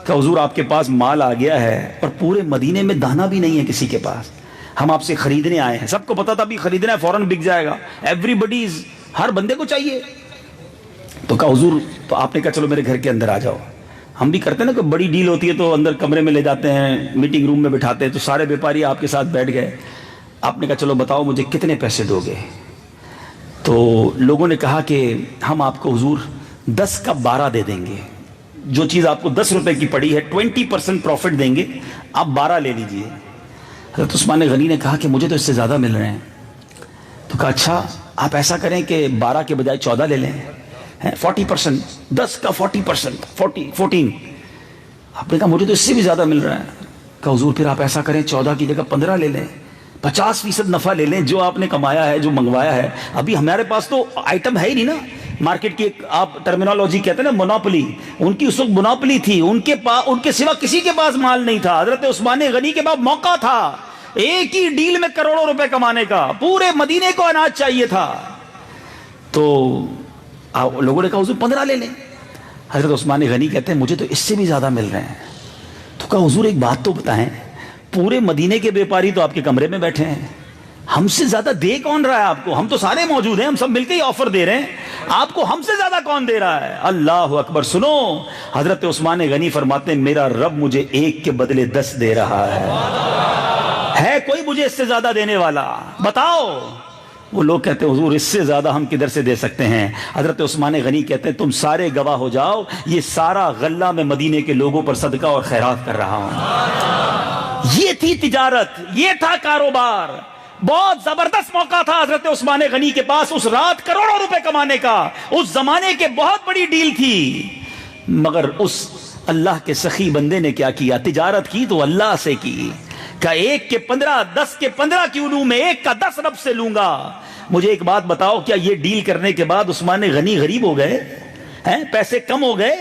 کہ حضور آپ کے پاس مال آ گیا ہے, اور پورے مدینے میں دانا بھی نہیں ہے کسی کے پاس, ہم آپ سے خریدنے آئے ہیں. سب کو پتا تھا بھی خریدنا ہے, فوراً بک جائے گا, ایوری بڈیز, ہر بندے کو چاہیے. تو کہا حضور, تو آپ نے کہا چلو میرے گھر کے اندر آ جاؤ. ہم بھی کرتے ہیں نا، کوئی بڑی ڈیل ہوتی ہے تو اندر کمرے میں لے جاتے ہیں، میٹنگ روم میں بٹھاتے ہیں، تو سارے بیپاری آپ کے ساتھ بیٹھ گئے، آپ نے کہا چلو بتاؤ مجھے کتنے پیسے دو گے؟ تو لوگوں نے کہا کہ ہم آپ کو حضور 10 کا 12 دے دیں گے، جو چیز آپ کو 10 روپے کی پڑی ہے 20% پروفٹ دیں گے، آپ 12 لے لیجئے۔ حضرت عثمان غنی نے کہا کہ مجھے تو اس سے زیادہ مل رہے ہیں۔ تو کہا اچھا آپ ایسا کریں کہ 12 کے بجائے 14 لے لیں، 40%، 10 کا 40%، 14۔ آپ نے کہا مجھے تو اس سے بھی زیادہ مل رہا ہے۔ کہا حضور پھر آپ ایسا کریں 14 کی جگہ 15 لے لیں، 50% نفع لے لیں، جو آپ نے کمایا ہے، جو منگوایا ہے۔ ابھی ہمارے پاس تو آئٹم ہے ہی نہیں نا، مارکیٹ کی ایک آپ ٹرمینالوجی کہتے ہیں نا مونوپلی، ان کی اس وقت مونوپلی تھی، ان کے سوا کسی کے پاس مال نہیں تھا۔ حضرت عثمان غنی کے پاس موقع تھا ایک ہی ڈیل میں کروڑوں روپے کمانے کا، پورے مدینے کو اناج چاہیے تھا۔ تو لوگوں نے کہا حضور 15 لے لیں۔ حضرت عثمان غنی کہتے ہیں مجھے تو اس سے بھی زیادہ مل رہے ہیں۔ تو کہا حضور ایک بات تو بتائیں، پورے مدینے کے بیپاری تو آپ کے کمرے میں بیٹھے ہیں، ہم سے زیادہ دے کون رہا ہے آپ کو؟ ہم تو سارے موجود ہیں، ہم سب مل کے ہی آفر دے رہے ہیں، آپ کو ہم سے زیادہ کون دے رہا ہے؟ اللہ اکبر! سنو، حضرت عثمان غنی فرماتے ہیں میرا رب مجھے 1 کے بدلے 10 دے رہا ہے کوئی مجھے اس سے زیادہ دینے والا؟ بتاؤ۔ وہ لوگ کہتے ہیں حضور اس سے زیادہ ہم کدھر سے دے سکتے ہیں؟ حضرت عثمان غنی کہتے ہیں تم سارے گواہ ہو جاؤ، یہ سارا غلہ میں مدینے کے لوگوں پر صدقہ اور خیرات کر رہا ہوں۔ یہ تھی تجارت، یہ تھا کاروبار، بہت زبردست موقع تھا حضرت عثمان غنی کے پاس اس رات کروڑوں روپے کمانے کا، اس زمانے کے بہت بڑی ڈیل تھی۔ مگر اس اللہ کے سخی بندے نے کیا کیا؟ تجارت کی تو اللہ سے کی، کہ 1 کے 15، 10 کے 15 کیوں لوں میں، 1 کا 10 رب سے لوں گا۔ مجھے ایک بات بتاؤ، کیا یہ ڈیل کرنے کے بعد عثمان غنی غریب ہو گئے ہیں؟ پیسے کم ہو گئے؟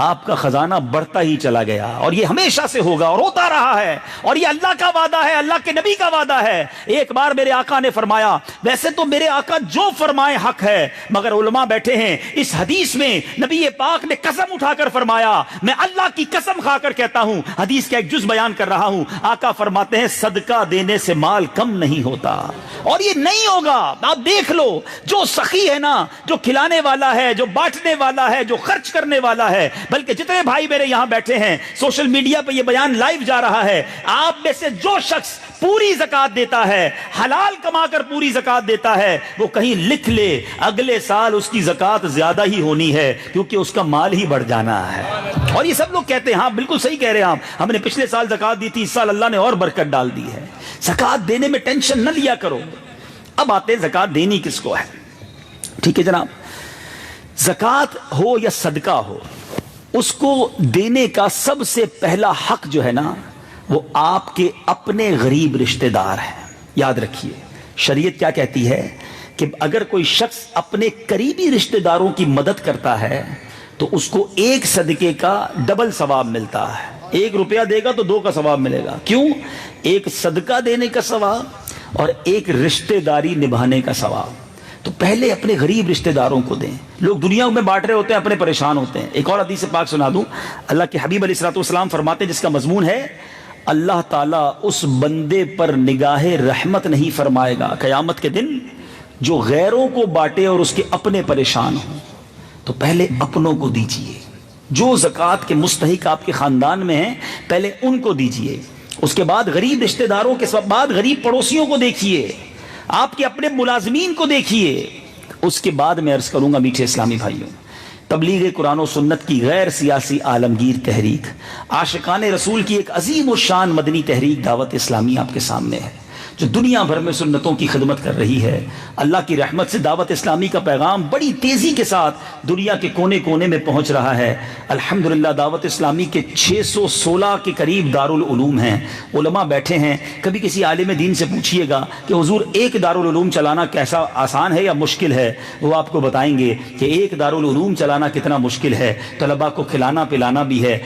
آپ کا خزانہ بڑھتا ہی چلا گیا، اور یہ ہمیشہ سے ہوگا اور ہوتا رہا ہے، اور یہ اللہ کا وعدہ ہے، اللہ کے نبی کا وعدہ ہے۔ ایک بار میرے آقا نے فرمایا، ویسے تو میرے آقا جو فرمائے حق ہے، مگر علماء بیٹھے ہیں، اس حدیث میں نبی پاک نے قسم اٹھا کر فرمایا، میں اللہ کی قسم کھا کر کہتا ہوں، حدیث کا ایک جز بیان کر رہا ہوں، آقا فرماتے ہیں صدقہ دینے سے مال کم نہیں ہوتا، اور یہ نہیں ہوگا۔ آپ دیکھ لو، جو سخی ہے نا، جو کھلانے والا ہے، جو بانٹنے والا ہے، جو خرچ کرنے والا ہے، بلکہ جتنے بھائی میرے یہاں بیٹھے ہیں، سوشل میڈیا پہ یہ بیان لائیو جا رہا ہے، آپ میں سے جو شخص پوری زکات دیتا ہے، حلال کما کر پوری زکات دیتا ہے، وہ کہیں لکھ لے اگلے سال اس کی زکات زیادہ ہی ہونی ہے، کیونکہ اس کا مال ہی بڑھ جانا ہے۔ اور یہ سب لوگ کہتے ہیں ہاں بالکل صحیح کہہ رہے ہیں آپ، ہم نے پچھلے سال زکات دی تھی، اس سال اللہ نے اور برکت ڈال دی ہے۔ زکات دینے میں ٹینشن نہ لیا کرو۔ اب آتے ہیں زکات دینی کس کو ہے؟ ٹھیک ہے جناب، زکات ہو یا صدقہ ہو، اس کو دینے کا سب سے پہلا حق جو ہے نا، وہ آپ کے اپنے غریب رشتہ دار ہیں۔ یاد رکھیے شریعت کیا کہتی ہے کہ اگر کوئی شخص اپنے قریبی رشتہ داروں کی مدد کرتا ہے تو اس کو 1 صدقے کا ڈبل ثواب ملتا ہے۔ 1 روپیہ دے گا تو 2 کا ثواب ملے گا۔ کیوں؟ 1 صدقہ دینے کا ثواب اور 1 رشتہ داری نبھانے کا ثواب۔ تو پہلے اپنے غریب رشتہ داروں کو دیں۔ لوگ دنیا میں بانٹ رہے ہوتے ہیں، اپنے پریشان ہوتے ہیں۔ ایک اور حدیث پاک سنا دوں، اللہ کے حبیب علیہ الصلوۃ والسلام فرماتے ہیں، جس کا مضمون ہے اللہ تعالیٰ اس بندے پر نگاہ رحمت نہیں فرمائے گا قیامت کے دن جو غیروں کو بانٹے اور اس کے اپنے پریشان ہوں۔ تو پہلے اپنوں کو دیجئے، جو زکوٰۃ کے مستحق آپ کے خاندان میں ہیں پہلے ان کو دیجئے، اس کے بعد غریب رشتہ داروں کے بعد غریب پڑوسیوں کو دیکھیے، آپ کے اپنے ملازمین کو دیکھیے۔ اس کے بعد میں عرض کروں گا میٹھے اسلامی بھائیوں، تبلیغ قرآن و سنت کی غیر سیاسی عالمگیر تحریک، عاشقان رسول کی ایک عظیم الشان مدنی تحریک دعوت اسلامی آپ کے سامنے ہے، جو دنیا بھر میں سنتوں کی خدمت کر رہی ہے۔ اللہ کی رحمت سے دعوت اسلامی کا پیغام بڑی تیزی کے ساتھ دنیا کے کونے کونے میں پہنچ رہا ہے۔ الحمدللہ دعوت اسلامی کے 616 کے قریب دارالعلوم ہیں، علماء بیٹھے ہیں۔ کبھی کسی عالم دین سے پوچھئے گا کہ حضور ایک دارالعلوم چلانا کیسا آسان ہے یا مشکل ہے، وہ آپ کو بتائیں گے کہ ایک دارالعلوم چلانا کتنا مشکل ہے۔ طلباء کو کھلانا پلانا بھی ہے،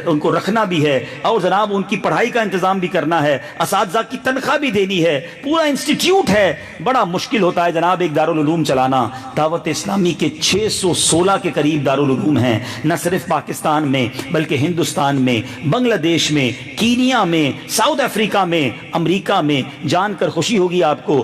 ان کو رکھنا بھی ہے، اور جناب ان کی پڑھائی کا انتظام بھی کرنا ہے، اساتذہ کی تنخواہ بھی دینی ہے، پورا انسٹیٹیوٹ ہے، بڑا مشکل ہوتا ہے جناب ایک دارالعلوم چلانا۔ دعوت اسلامی کے 616 کے قریب دارالعلوم ہیں، نہ صرف پاکستان میں بلکہ ہندوستان میں، بنگلہ دیش میں، کینیا میں، ساؤتھ افریقہ میں، امریکہ میں۔ جان کر خوشی ہوگی آپ کو،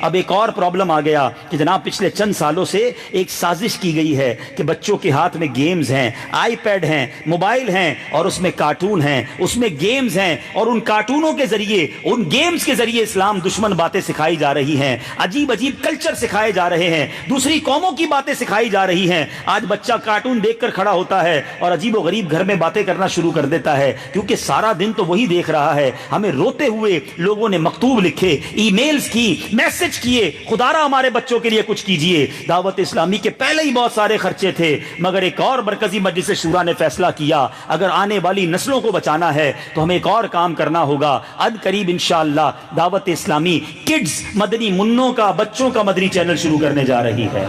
اب ایک اور پرابلم آ گیا کہ جناب پچھلے چند سالوں سے ایک سازش کی گئی ہے کہ بچوں کے ہاتھ میں گیمز ہیں، آئی پیڈ ہیں، موبائل ہیں، اور اس میں کارٹون ہیں، اس میں گیمز ہیں، اور ان کارٹونوں کے ذریعے، ان گیمز کے ذریعے اسلام دشمن باتیں سکھائی جا رہی ہیں، عجیب عجیب کلچر سکھائے جا رہے ہیں، دوسری قوموں کی باتیں سکھائی جا رہی ہیں۔ آج بچہ کارٹون دیکھ کر کھڑا ہوتا ہے اور عجیب و غریب گھر میں باتیں کرنا شروع کر دیتا ہے، کیونکہ سارا دن تو وہی دیکھ رہا ہے۔ ہمیں روتے ہوئے لوگوں نے مکتوب لکھے، ای میلز کی، میسج کیے، خدارا ہمارے بچوں کے لیے کچھ کیجئے۔ دعوت اسلامی کے پہلے ہی بہت سارے خرچے تھے، مگر ایک اور مرکزی مجلس شورا نے فیصلہ کیا اگر آنے والی نسلوں کو بچانا ہے تو ہمیں ایک اور کام کرنا ہوگا۔ اد قریب انشاءاللہ دعوت اسلامی کڈز مدنی منوں کا، بچوں کا مدنی چینل شروع کرنے جا رہی ہے۔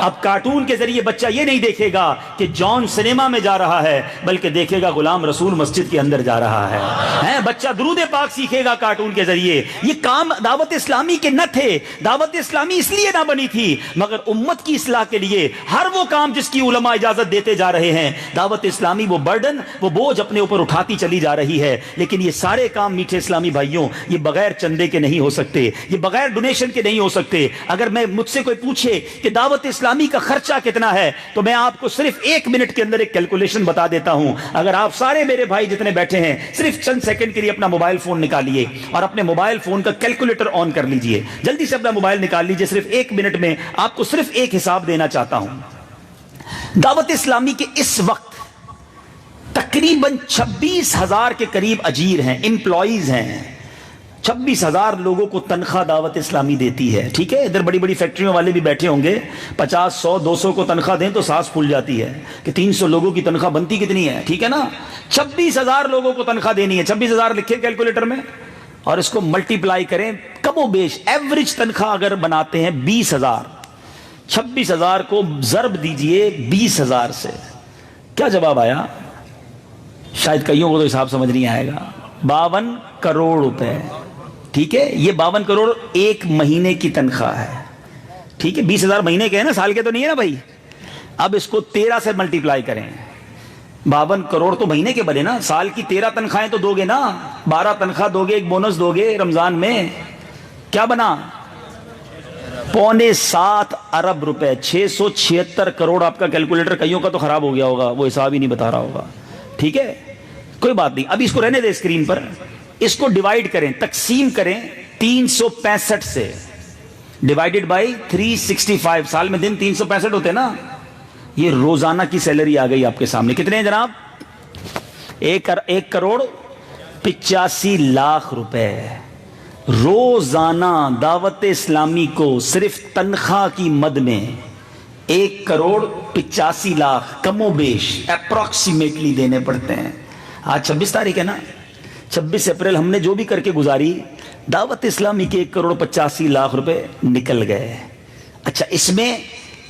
اب کارٹون کے ذریعے بچہ یہ نہیں دیکھے گا کہ جان سنیما میں جا رہا ہے، بلکہ دیکھے گا غلام رسول مسجد کے اندر جا رہا ہے۔ بچہ درود پاک سیکھے گا کارٹون کے ذریعے۔ یہ کام دعوت اسلامی کے نہ تھے، دعوت اسلامی اس لیے نہ بنی تھی، مگر امت کی اصلاح کے لیے ہر وہ کام جس کی علماء اجازت دیتے جا رہے ہیں، دعوت اسلامی وہ برڈن، وہ بوجھ اپنے اوپر اٹھاتی چلی جا رہی ہے۔ لیکن یہ سارے کام میٹھے اسلامی بھائیوں، یہ بغیر چندے کے نہیں ہو سکتے، یہ بغیر ڈونیشن کے نہیں ہو سکتے۔ اگر مجھ سے کوئی پوچھے کہ دعوت اسلامی کا خرچہ کتنا ہے تو میں آپ کو صرف 1 منٹ کے اندر ایک کیلکولیشن بتا دیتا ہوں۔ اگر آپ سارے میرے بھائی جتنے بیٹھے ہیں صرف چند سیکنڈ کے لیے اپنا موبائل فون نکالیے اور اپنے موبائل فون کا کیلکولیٹر آن کر لیجئے، جلدی سے اپنا موبائل نکال لیجئے، صرف 1 منٹ میں آپ کو صرف ایک حساب دینا چاہتا ہوں۔ دعوت اسلامی کے اس وقت تقریباً 26,000 کے قریب اجیر ہیں، امپلائیز ہیں۔ 26,000 لوگوں کو تنخواہ دعوت اسلامی دیتی ہے، ٹھیک ہے؟ ادھر بڑی بڑی فیکٹریوں والے بھی بیٹھے ہوں گے، 50، 100، 200 کو تنخواہ دیں تو سانس پھول جاتی ہے کہ 300 لوگوں کی تنخواہ بنتی کتنی ہے، ٹھیک ہے نا؟ 26,000 لوگوں کو تنخواہ دینی ہے۔ 26,000 لکھے کیلکولیٹر میں اور اس کو ملٹی پلائی کریں، کم و بیش ایوریج تنخواہ اگر بناتے ہیں 20,000، 26,000 کو ضرب دیجئے 20,000 سے، کیا جواب آیا؟ شاید کئیوں کو تو حساب سمجھ نہیں آئے گا۔ 52 کروڑ روپے، ٹھیک ہے؟ یہ 52 کروڑ ایک مہینے کی تنخواہ ہے، ٹھیک ہے؟ 20,000 مہینے کے ہیں نا، سال کے تو نہیں ہے نا بھائی۔ اب اس کو 13 سے ملٹی پلائی کریں، 52 کروڑ تو مہینے کے بنے نا، سال کی 13 تنخواہیں تو دو گے نا، 12 تنخواہ دو گے، ایک بونس دو گے رمضان میں، کیا بنا؟ 6.25 ارب روپے، 676 کروڑ۔ آپ کا کیلکولیٹر کئیوں کا تو خراب ہو گیا ہوگا، وہ حساب ہی نہیں بتا رہا ہوگا، ٹھیک ہے؟ کوئی بات نہیں، ابھی اس کو رہنے دے اسکرین پر، اس کو ڈیوائیڈ کریں، تقسیم کریں 365 سے، ڈیوائیڈڈ بائی 365، سال میں دن 365 ہوتے نا۔ یہ روزانہ کی سیلری آ گئی آپ کے سامنے، کتنے ہیں جناب؟ 1 کروڑ 85 لاکھ روپے روزانہ دعوت اسلامی کو صرف تنخواہ کی مد میں 1 کروڑ 85 لاکھ کم و بیش اپروکسیمیٹلی دینے پڑتے ہیں۔ آج 26 تاریخ ہے نا، 26 اپریل ہم نے جو بھی کر کے گزاری، دعوت اسلامی کے 1 کروڑ 85 لاکھ روپے نکل گئے۔ اچھا، اس میں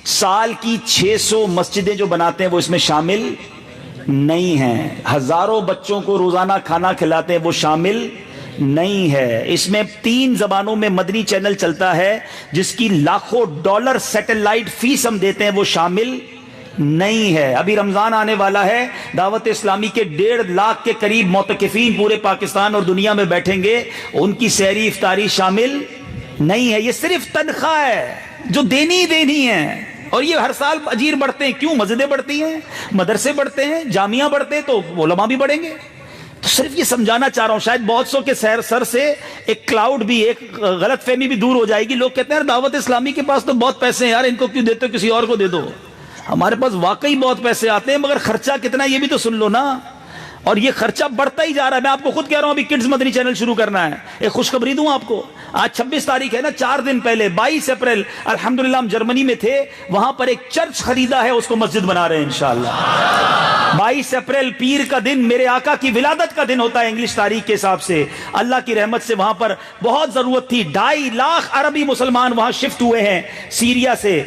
سال کی 600 مسجدیں جو بناتے ہیں وہ اس میں شامل نہیں ہیں، ہزاروں بچوں کو روزانہ کھانا کھلاتے ہیں وہ شامل نہیں ہے۔ اس میں 3 زبانوں میں مدنی چینل چلتا ہے جس کی لاکھوں ڈالر سیٹلائٹ فیس ہم دیتے ہیں، وہ شامل نہیں ہے۔ ابھی رمضان آنے والا ہے، دعوت اسلامی کے 1.5 لاکھ کے قریب معتکفین پورے پاکستان اور دنیا میں بیٹھیں گے، ان کی سحری افطاری شامل نہیں ہے۔ یہ صرف تنخواہ ہے جو دینی ہے، اور یہ ہر سال اجیر بڑھتے ہیں۔ کیوں؟ مسجدیں بڑھتی ہیں، مدرسے بڑھتے ہیں، جامعہ بڑھتے ہیں تو علماء بھی بڑھیں گے۔ تو صرف یہ سمجھانا چاہ رہا ہوں، شاید بہت سو کے سر سے ایک کلاؤڈ بھی، ایک غلط فہمی بھی دور ہو جائے گی۔ لوگ کہتے ہیں دعوت اسلامی کے پاس تو بہت پیسے ہیں یار، ان کو کیوں دیتے ہو، کسی اور کو دے دو۔ ہمارے پاس واقعی بہت پیسے آتے ہیں، مگر خرچہ کتنا یہ بھی تو سن لو نا۔ اور یہ خرچہ بڑھتا ہی جا رہا ہے۔ میں آپ کو خود کہہ رہا ہوں ابھی کڈز مدنی چینل شروع کرنا ہے۔ ایک خوشخبری دوں آپ کو، آج 26 تاریخ ہے نا، 4 دن پہلے 22 اپریل الحمدللہ ہم جرمنی میں تھے، وہاں پر ایک چرچ خریدا ہے، اس کو مسجد بنا رہے ہیں انشاءاللہ۔ 22 اپریل پیر کا دن، میرے آقا کی ولادت کا دن ہوتا ہے انگلش تاریخ کے حساب سے۔ اللہ کی رحمت سے وہاں پر بہت ضرورت تھی، 2.5 لاکھ عربی مسلمان وہاں شفٹ ہوئے ہیں سیریا سے۔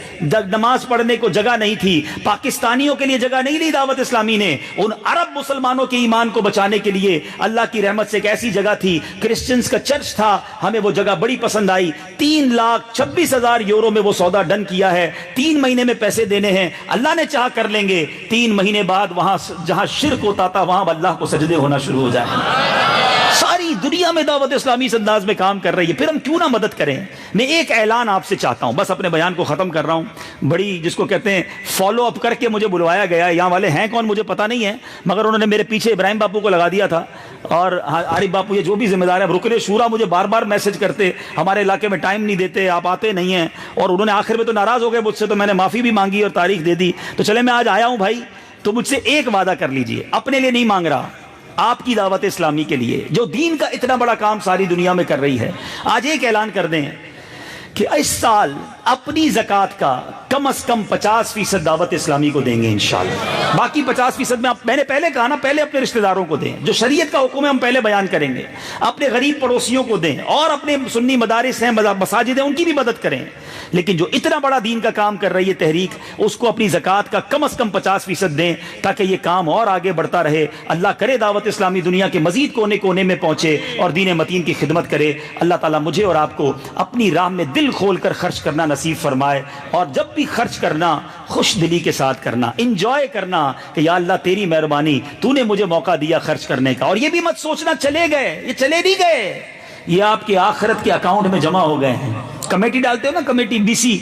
نماز پڑھنے کو جگہ نہیں تھی، پاکستانیوں کے لیے جگہ نہیں لی دعوت اسلامی نے، ان عرب مسلمانوں کے ایمان کو بچانے کے لیے اللہ کی رحمت سے ایک ایسی جگہ تھی، کرسچنز کا چرچ تھا، ہمیں وہ جگہ بڑی پسند آئی۔ 3,26,000 یورو میں وہ سودا ڈن کیا ہے۔ 3 مہینے میں پیسے دینے ہیں، اللہ نے چاہا کر لیں گے۔ 3 مہینے بعد وہاں جہاں شرک ہوتا تھا وہاں اللہ کو سجدے ہونا شروع ہو جائیں گے۔ ساری دنیا میں دعوت اسلامی اس انداز میں کام کر رہی ہے، پھر ہم کیوں نہ مدد کریں؟ میں ایک اعلان آپ سے چاہتا ہوں، بس اپنے بیان کو ختم کر رہا ہوں. بڑی جس کو کہتے ہیں فالو اپ کر کے مجھے بلوایا گیا، یہاں والے ہیں کون مجھے پتہ نہیں ہے، مگر انہوں نے میرے پیچھے ابراہیم باپو کو لگا دیا تھا، اور عارف باپو یہ جو بھی ذمہ دار ہے، رکن شورا مجھے بار بار میسج کرتے، ہمارے علاقے میں ٹائم نہیں دیتے، آپ آتے نہیں ہیں، اور انہوں نے آخر میں تو ناراض ہو گئے مجھ سے، تو میں نے معافی بھی مانگی اور تاریخ دے دی. تو چلے میں آج آیا ہوں بھائی، تو مجھ سے ایک وعدہ کر لیجئے، اپنے لیے نہیں مانگ رہا، آپ کی دعوت اسلامی کے لیے جو دین کا اتنا بڑا کام ساری دنیا میں کر رہی ہے، آج ایک اعلان کر دیں کہ اس سال اپنی زکوٰۃ کا کم از کم 50% دعوت اسلامی کو دیں گے انشاءاللہ. باقی 50% میں نے پہلے کہا نا، پہلے اپنے رشتہ داروں کو دیں، جو شریعت کا حکم ہے ہم پہلے بیان کریں گے، اپنے غریب پڑوسیوں کو دیں، اور اپنے سنی مدارس ہیں، مساجد ہیں، ان کی بھی مدد کریں. لیکن جو اتنا بڑا دین کا کام کر رہی ہے تحریک، اس کو اپنی زکوٰۃ کا کم از کم 50% دیں، تاکہ یہ کام اور آگے بڑھتا رہے. اللہ کرے دعوت اسلامی دنیا کے مزید کونے کونے میں پہنچے اور دین متین کی خدمت کرے. اللہ تعالیٰ مجھے اور آپ کو اپنی راہ میں دل کھول کر خرچ کرنا نصیب فرمائے، اور جب بھی خرچ کرنا خوش دلی کے ساتھ کرنا، انجوائے کرنا کہ یا اللہ تیری مہربانی، تو نے مجھے موقع دیا خرچ کرنے کا. اور یہ بھی مت سوچنا چلے گئے، یہ چلے نہیں گئے، یہ آپ کے آخرت کے اکاؤنٹ میں جمع ہو گئے ہیں. کمیٹی ڈالتے ہو نا، کمیٹی BC،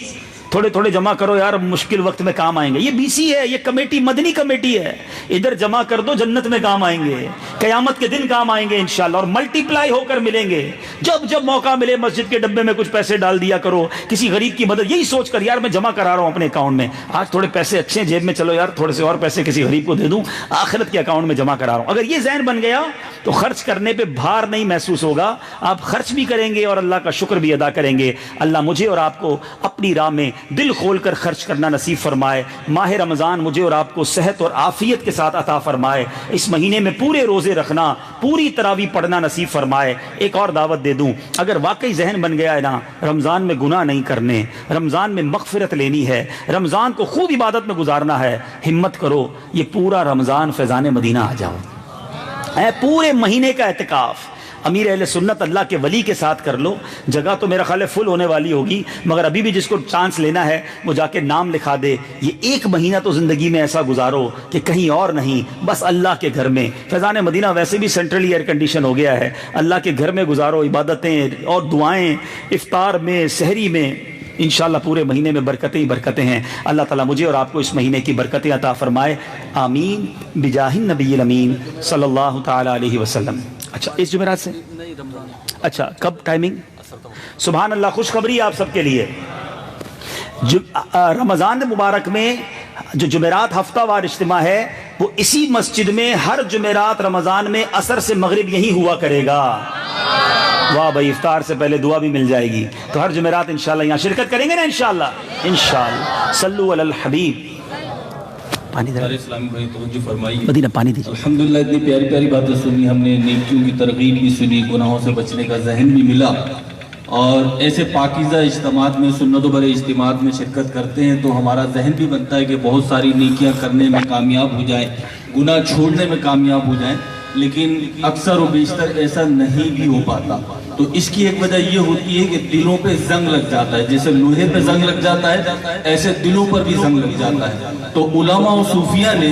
تھوڑے تھوڑے جمع کرو یار، مشکل وقت میں کام آئیں گے. یہ BC ہے، یہ کمیٹی مدنی کمیٹی ہے، ادھر جمع کر دو، جنت میں کام آئیں گے، قیامت کے دن کام آئیں گے انشاءاللہ، اور ملٹی پلائی ہو کر ملیں گے. جب جب موقع ملے مسجد کے ڈبے میں کچھ پیسے ڈال دیا کرو، کسی غریب کی مدد، یہی سوچ کر یار میں جمع کرا رہا ہوں اپنے اکاؤنٹ میں، آج تھوڑے پیسے اچھے ہیں جیب میں، چلو یار تھوڑے سے اور پیسے کسی غریب کو دے دوں، آخرت کے اکاؤنٹ میں جمع کرا رہا ہوں. اگر یہ ذہن بن گیا تو خرچ کرنے پہ بھار نہیں محسوس ہوگا، آپ خرچ بھی کریں گے اور اللہ کا شکر بھی ادا کریں گے. اللہ مجھے اور آپ کو اپنی راہ میں دل کھول کر خرچ کرنا نصیب فرمائے. ماہ رمضان مجھے اور آپ کو صحت اور عافیت کے ساتھ عطا فرمائے. اس مہینے میں پورے روزے رکھنا، پوری تراویح پڑھنا نصیب فرمائے. ایک اور دعوت دے دوں، اگر واقعی ذہن بن گیا ہے نا رمضان میں گناہ نہیں کرنے، رمضان میں مغفرت لینی ہے، رمضان کو خوب عبادت میں گزارنا ہے، ہمت کرو، یہ پورا رمضان فیضان مدینہ آ جاؤ، پورے مہینے کا اعتکاف امیر اہل سنت اللہ کے ولی کے ساتھ کر لو. جگہ تو میرا خیال ہے فل ہونے والی ہوگی، مگر ابھی بھی جس کو چانس لینا ہے وہ جا کے نام لکھا دے. یہ ایک مہینہ تو زندگی میں ایسا گزارو کہ کہیں اور نہیں، بس اللہ کے گھر میں. فیضان مدینہ ویسے بھی سینٹرلی ایئر کنڈیشن ہو گیا ہے، اللہ کے گھر میں گزارو عبادتیں اور دعائیں، افطار میں، سحری میں. انشاءاللہ پورے مہینے میں برکتیں ہی برکتیں ہیں. اللہ تعالیٰ مجھے اور آپ کو اس مہینے کی برکتیں عطا فرمائے. آمین بجاہ النبی الامین صلی اللہ تعالی علیہ وسلم. اچھا اس جمعرات سے، اچھا کب ٹائمنگ؟ سبحان اللہ، خوشخبری آپ سب کے لیے، رمضان مبارک میں جو جمعرات ہفتہ وار اجتماع ہے وہ اسی مسجد میں ہر جمعرات رمضان میں عصر سے مغرب یہی ہوا کرے گا. واہ بھائی، افطار سے پہلے دعا بھی مل جائے گی. تو ہر جمعرات انشاءاللہ یہاں شرکت کریں گے نا انشاءاللہ. انشاءاللہ صلو علی الحبیب. پانی دے اسلامی بھائی توجہ فرمائیے. مدینہ پانی دیجیے. الحمدللہ اتنی پیاری پیاری باتیں سنی ہم نے، نیکیوں کی ترغیب بھی سنی، گناہوں سے بچنے کا ذہن بھی ملا، اور ایسے پاکیزہ اجتماعات میں، سنت و بڑے اجتماعات میں شرکت کرتے ہیں تو ہمارا ذہن بھی بنتا ہے کہ بہت ساری نیکیاں کرنے میں کامیاب ہو جائیں، گناہ چھوڑنے میں کامیاب ہو جائیں. لیکن اکثر و بیشتر ایسا نہیں بھی ہو پاتا. تو اس کی ایک وجہ یہ ہوتی ہے کہ دلوں پہ زنگ لگ جاتا ہے. جیسے لوہے پہ زنگ لگ جاتا ہے ایسے دلوں پر بھی زنگ لگ جاتا ہے. تو علماء و صوفیہ نے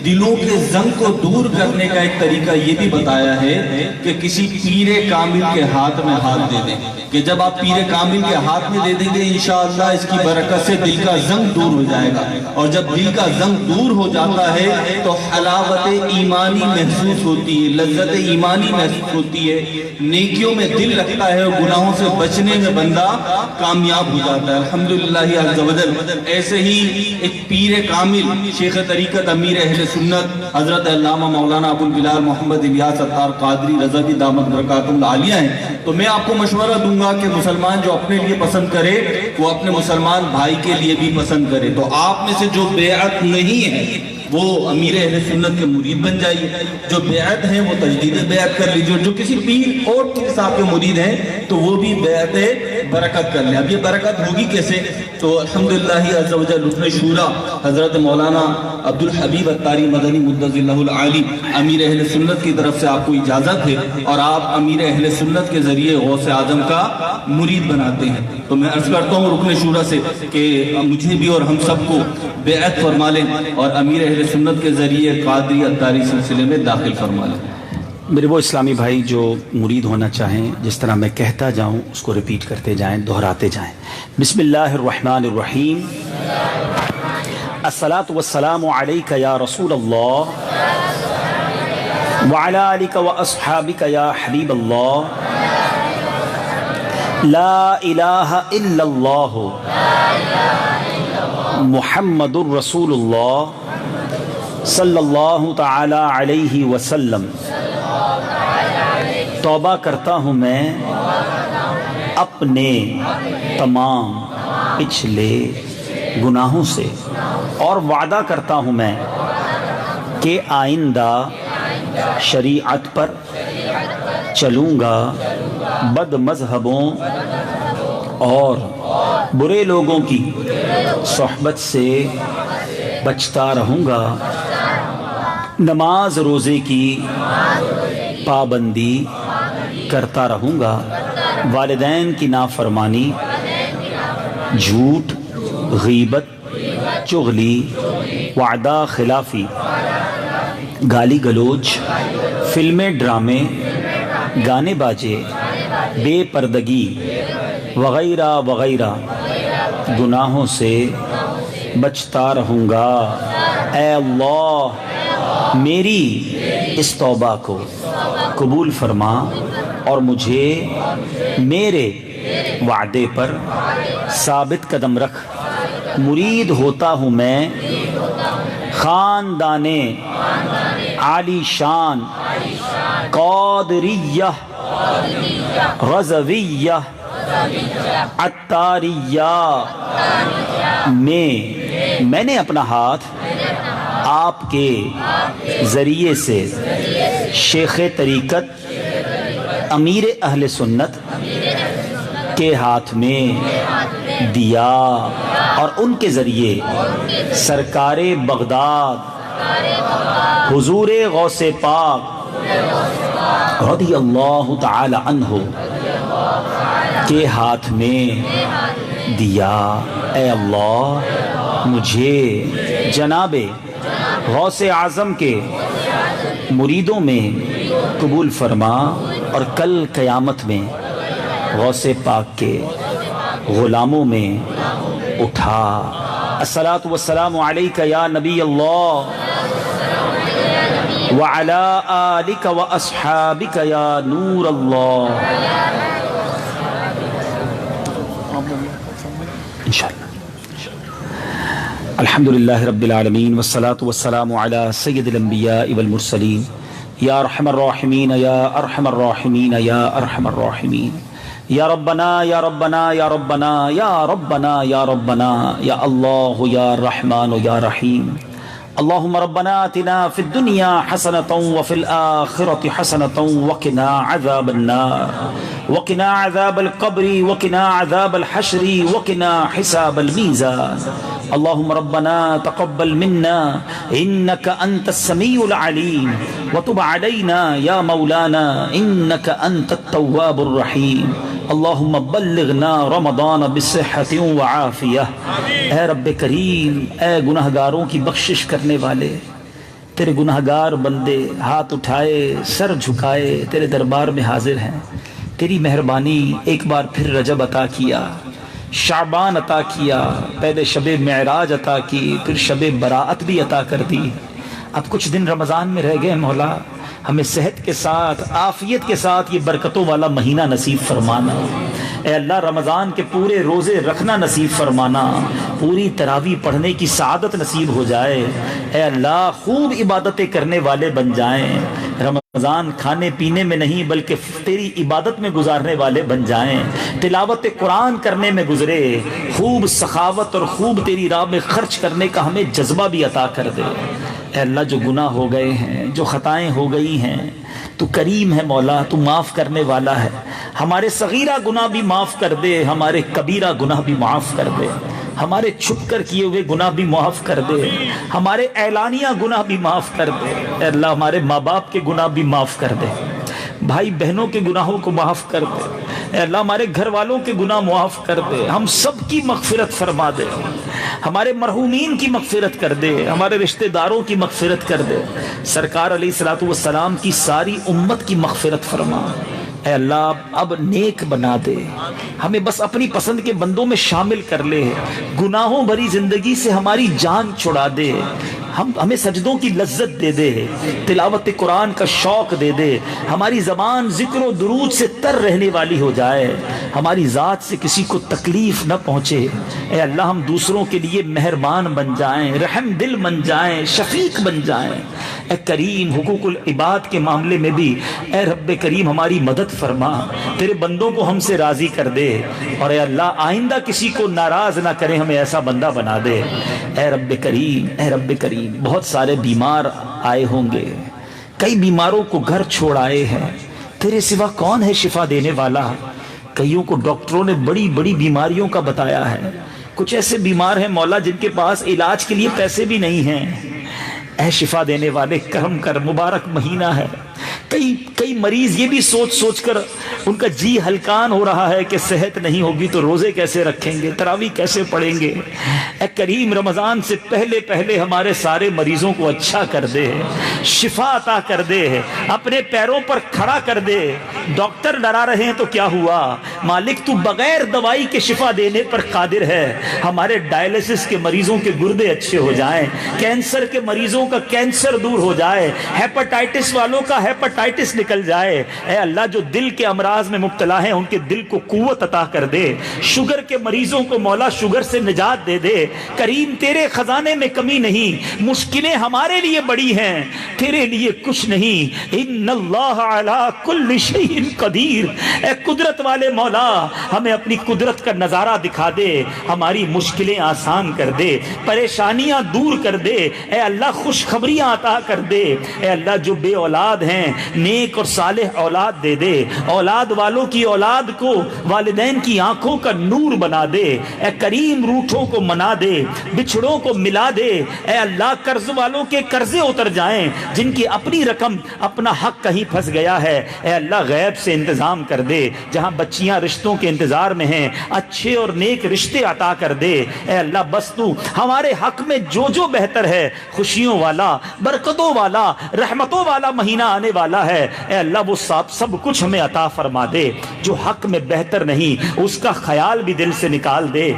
دلوں کے زنگ کو دور کرنے کا ایک طریقہ یہ بھی بتایا ہے کہ کسی پیر کامل کے ہاتھ میں ہاتھ دے دیں، کہ جب آپ پیر کامل کے ہاتھ میں دے دیں گے انشاءاللہ اس کی برکت سے دل کا زنگ دور ہو جائے گا. اور جب دل کا زنگ دور ہو جاتا ہے تو حلاوت ایمانی محسوس ہوتی ہے، لذت ایمانی محسوس ہوتی ہے، نیکیوں میں دل رکھتا ہے اور گناہوں سے بچنے میں بندہ کامیاب ہو جاتا ہے. الحمدللہ عز و جل. ایسے ہی ایک پیر کامل شیخ طریقت امیر اہل سنت حضرت علامہ مولانا ابو البلال محمد الیاس اتار قادری رضوی دامت برکاتہ العالیہ ہیں. تو میں آپ کو مشورہ دوں گا کہ مسلمان جو اپنے لیے پسند کرے وہ اپنے مسلمان بھائی کے لیے بھی پسند کرے. تو آپ میں سے جو بیعت نہیں ہے وہ امیر اہل سنت کے مرید بن جائیے، جو بیعت ہیں وہ تجدید بیعت کر لیجیے، جو کسی پیر اور پیر صاحب کے مرید ہیں تو وہ بھی بیعت برکت کر لیں. اب یہ برکت ہوگی کیسے؟ تو الحمدللہ عز و جل رکن شورا حضرت مولانا عبد الحبیب اتاری مدنی مدظ اللہ العالی امیر اہل سنت کی طرف سے آپ کو اجازت ہے اور آپ امیر اہل سنت کے ذریعے غوث اعظم کا مرید بناتے ہیں. تو میں عرض کرتا ہوں رکن شورا سے کہ مجھے بھی اور ہم سب کو بیعت فرما لیں اور امیر اہل سنت کے ذریعے قادری اتاری سلسلے میں داخل فرما لیں. میرے وہ اسلامی بھائی جو مرید ہونا چاہیں، جس طرح میں کہتا جاؤں اس کو ریپیٹ کرتے جائیں، دہراتے جائیں۔ بسم اللہ الرحمن الرحیم۔ الصلاۃ والسلام علیک یا رسول اللہ وعلی آلک واصحابک یا حبیب اللہ، لا الہ الا اللہ محمد الرسول اللہ صلی اللہ تعالی علیہ وسلم۔ توبہ کرتا ہوں میں اپنے تمام پچھلے گناہوں سے، اور وعدہ کرتا ہوں میں کہ آئندہ شریعت پر چلوں گا، بد مذہبوں اور برے لوگوں کی صحبت سے بچتا رہوں گا، نماز روزے کی پابندی کرتا رہوں گا، والدین کی نافرمانی، جھوٹ، غیبت، چغلی، وعدہ خلافی، گالی گلوچ، فلمیں، ڈرامے، گانے باجے، بے پردگی وغیرہ وغیرہ گناہوں سے بچتا رہوں گا۔ اے اللہ میری اس توبہ کو قبول فرما اور مجھے میرے وعدے پر ثابت قدم رکھ۔ مرید ہوتا ہوں میں خاندان عالی شان قادریہ، رضویہ، عطاریہ میں نے اپنا ہاتھ آپ کے ذریعے سے شیخ طریقت امیر اہل سنت کے ہاتھ میں دیا، اور ان کے ذریعے سرکار بغداد حضور غوث پاک رضی اللہ تعالی عنہ کے ہاتھ میں دیا۔ اے اللہ مجھے جناب غوث اعظم کے مریدوں میں قبول فرما، اور کل قیامت میں غوث پاک کے غلاموں میں اٹھا۔ الصلاۃ والسلام علیک یا نبی اللہ وعلی آلک واصحابک یا نور اللہ۔ انشاءاللہ الحمدللہ رب العالمین، والصلاۃ والسلام علی سید الانبیاء والمرسلین، یا ارحم الراحمین یا ارحم الراحمین یا ارحم الراحمین، یا ربنا یا ربنا یا ربنا یا ربنا یا ربنا، یا اللہ یا رحمان یا رحیم۔ اللہم ربنا آتنا فی الدنیا حسنۃ وفی الآخرۃ حسنۃ وقنا عذاب النار، وقنا عذاب القبر، وقنا عذاب الحشر، وقنا حساب المیزان۔ اللہم ربنا تقبل منا انک انت السمیع العلیم، وتب علینا یا مولانا انک انت التواب الرحیم۔ اللہم بلغنا رمضان بصحت وعافیہ۔ اے رب کریم، اے گناہگاروں کی بخشش کرنے والے، تیرے گناہگار بندے ہاتھ اٹھائے، سر جھکائے تیرے دربار میں حاضر ہیں۔ تیری مہربانی ایک بار پھر رجب عطا کیا، شعبان عطا کیا، پہلے شب معراج عطا کی، پھر شب براءت بھی عطا کر دی۔ اب کچھ دن رمضان میں رہ گئے، مولا ہمیں صحت کے ساتھ، عافیت کے ساتھ یہ برکتوں والا مہینہ نصیب فرمانا۔ اے اللہ رمضان کے پورے روزے رکھنا نصیب فرمانا، پوری تراویح پڑھنے کی سعادت نصیب ہو جائے۔ اے اللہ خوب عبادتیں کرنے والے بن جائیں، رمضان کھانے پینے میں نہیں بلکہ تیری عبادت میں گزارنے والے بن جائیں، تلاوت قرآن کرنے میں گزرے، خوب سخاوت اور خوب تیری راہ میں خرچ کرنے کا ہمیں جذبہ بھی عطا کر دے۔ اے اللہ جو گناہ ہو گئے ہیں، جو خطائیں ہو گئی ہیں، تو کریم ہے مولا، تو معاف کرنے والا ہے۔ ہمارے صغیرہ گناہ بھی معاف کر دے، ہمارے کبیرہ گناہ بھی معاف کر دے، ہمارے چھپ کر کیے ہوئے گناہ بھی معاف کر دے، ہمارے اعلانیہ گناہ بھی معاف کر دے۔ اے اللہ ہمارے ماں باپ کے گناہ بھی معاف کر دے، بھائی بہنوں کے گناہوں کو معاف کر دے۔ اے اللہ ہمارے گھر والوں کے گناہ معاف کر دے، ہم سب کی مغفرت فرما دے۔ ہمارے مرحومین کی مغفرت کر دے، ہمارے رشتہ داروں کی مغفرت کر دے، سرکار علیہ الصلوۃ والسلام کی ساری امت کی مغفرت فرما۔ اے اللہ اب نیک بنا دے، ہمیں بس اپنی پسند کے بندوں میں شامل کر لے، گناہوں بھری زندگی سے ہماری جان چھڑا دے، ہمیں سجدوں کی لذت دے دے، تلاوت قرآن کا شوق دے دے، ہماری زبان ذکر و درود سے تر رہنے والی ہو جائے، ہماری ذات سے کسی کو تکلیف نہ پہنچے۔ اے اللہ ہم دوسروں کے لیے مہربان بن جائیں، رحم دل بن جائیں، شفیق بن جائیں۔ اے کریم حقوق العباد کے معاملے میں بھی اے رب کریم ہماری مدد فرما، تیرے بندوں کو ہم سے راضی کر دے، اور اے اللہ آئندہ کسی کو ناراض نہ کرے، ہمیں ایسا بندہ بنا دے۔ اے رب کریم، اے رب کریم، بہت سارے بیمار آئے ہوں گے، کئی بیماروں کو گھر چھوڑ آئے ہیں، تیرے سوا کون ہے شفا دینے والا؟ کئیوں کو ڈاکٹروں نے بڑی بڑی بیماریوں کا بتایا ہے، کچھ ایسے بیمار ہیں مولا جن کے پاس علاج کے لیے پیسے بھی نہیں ہیں۔ اے شفا دینے والے کرم کر، مبارک مہینہ ہے، کئی مریض یہ بھی سوچ سوچ کر ان کا جی ہلکان ہو رہا ہے کہ صحت نہیں ہوگی تو روزے کیسے رکھیں گے، تراویح کیسے پڑھیں گے۔ اے کریم رمضان سے پہلے پہلے ہمارے سارے مریضوں کو اچھا کر دے، شفا عطا کر دے، اپنے پیروں پر کھڑا کر دے۔ ڈاکٹر ڈرا رہے ہیں تو کیا ہوا، مالک تو بغیر دوائی کے شفا دینے پر قادر ہے۔ ہمارے ڈائلسس کے مریضوں کے گردے اچھے ہو جائیں، کینسر کے مریضوں کا کینسر دور ہو جائے، ہیپاٹائٹس والوں کا ہیپاٹائٹس نکل جائے۔ اے اللہ جو دل کے امراض میں مبتلا ہیں ان کے دل کو قوت عطا کر دے، شوگر کے مریضوں کو مولا شوگر سے نجات دے دے۔ کریم تیرے خزانے میں کمی نہیں، مشکلیں ہمارے لیے بڑی ہیں، تیرے لیے کچھ نہیں۔ ان اللہ علی کل شیء قدیر، اے قدرت والے مولا ہمیں اپنی قدرت کا نظارہ دکھا دے، ہماری مشکلیں آسان کر دے، پریشانیاں دور کر دے۔ اے اللہ خوشخبریاں عطا کر دے۔ اے اللہ جو بے اولاد ہیں نیک اور صالح اولاد دے دے، اولاد والوں کی اولاد کو والدین کی آنکھوں کا نور بنا دے۔ اے کریم روٹھوں کو منا دے، بچھڑوں کو ملا دے۔ اے اللہ قرض والوں کے قرضے اتر جائیں، جن کی اپنی رقم اپنا حق کہیں پھنس گیا ہے اے اللہ غیب سے انتظام کر دے۔ جہاں بچیاں رشتوں کے انتظار میں ہیں اچھے اور نیک رشتے عطا کر دے۔ اے اللہ بس تو ہمارے حق میں جو جو بہتر ہے، خوشیوں والا، برکتوں والا، رحمتوں والا مہینہ آنے والا ہے، اے اللہ وہ سب کچھ ہمیں عطا فرما دے۔ جو حق میں بہتر نہیں اس کا خیال بھی دل سے نکال دے،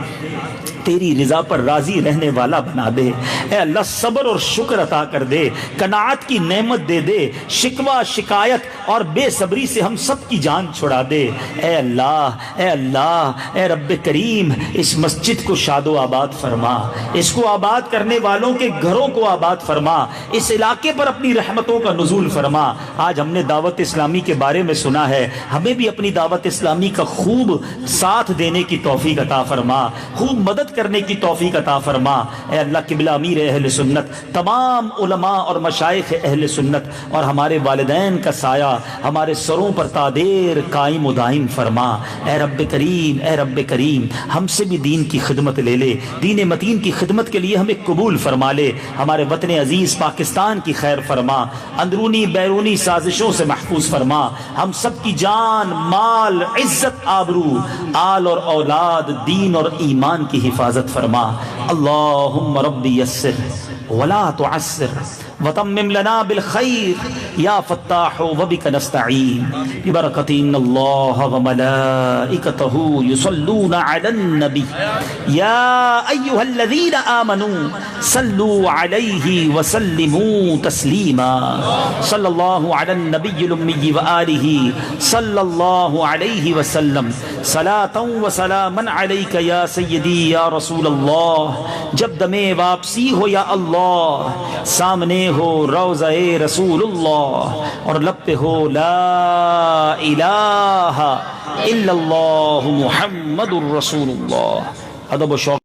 تیری رضا پر راضی رہنے والا بنا دے۔ اے اللہ صبر اور شکر عطا کر دے، قناعت کی نعمت دے دے، شکوہ شکایت اور بے صبری سے ہم سب کی جان چھڑا دے۔ اے اللہ، اے اللہ، اے رب کریم اس مسجد کو شاد و آباد فرما، اس کو آباد کرنے والوں کے گھروں کو آباد فرما، اس علاقے پر اپنی رحمتوں کا نزول فرما۔ آج ہم نے دعوت اسلامی کے بارے میں سنا ہے، ہمیں بھی اپنی دعوت اسلامی کا خوب ساتھ دینے کی توفیق عطا فرما، خوب مدد کرنے کی توفیق عطا فرما۔ اے اللہ قبلہ امیر اہل سنت، تمام علماء اور مشائخ اہل سنت اور ہمارے والدین کا سایہ ہمارے سروں پر تا دیر قائم و دائم فرما۔ اے رب کریم، اے رب کریم ہم سے بھی دین کی خدمت لے لے، دین متین کی خدمت کے لیے ہمیں قبول فرما لے، ہمارے وطن عزیز پاکستان کی خیر فرما، اندرونی بیرونی سازشوں سے محفوظ فرما، ہم سب کی جان مال عزت آبرو آل اور اولاد دین اور ایمان کی حفاظت فرما۔ اللہم رب یسر ولا تعسر وتمم لنا بالخیر یا فتاح وبک نستعین ببرکت ان اللہ وملائکتہ یصلون علی النبی یا ایہا الذین آمنوا صلوا علیہ وسلموا تسلیما۔ صلی اللہ علی النبی الامی وآلہ صلی اللہ علیہ وسلم صلاۃ و سلاما علیک یا سیدی یا رسول اللہ۔ جب دم واپسی ہو یا اللہ، سامنے ہو روضہ رسول اللہ اور لب پہ ہو لا الہ الا اللہ محمد الرسول اللہ۔ ادب و شوق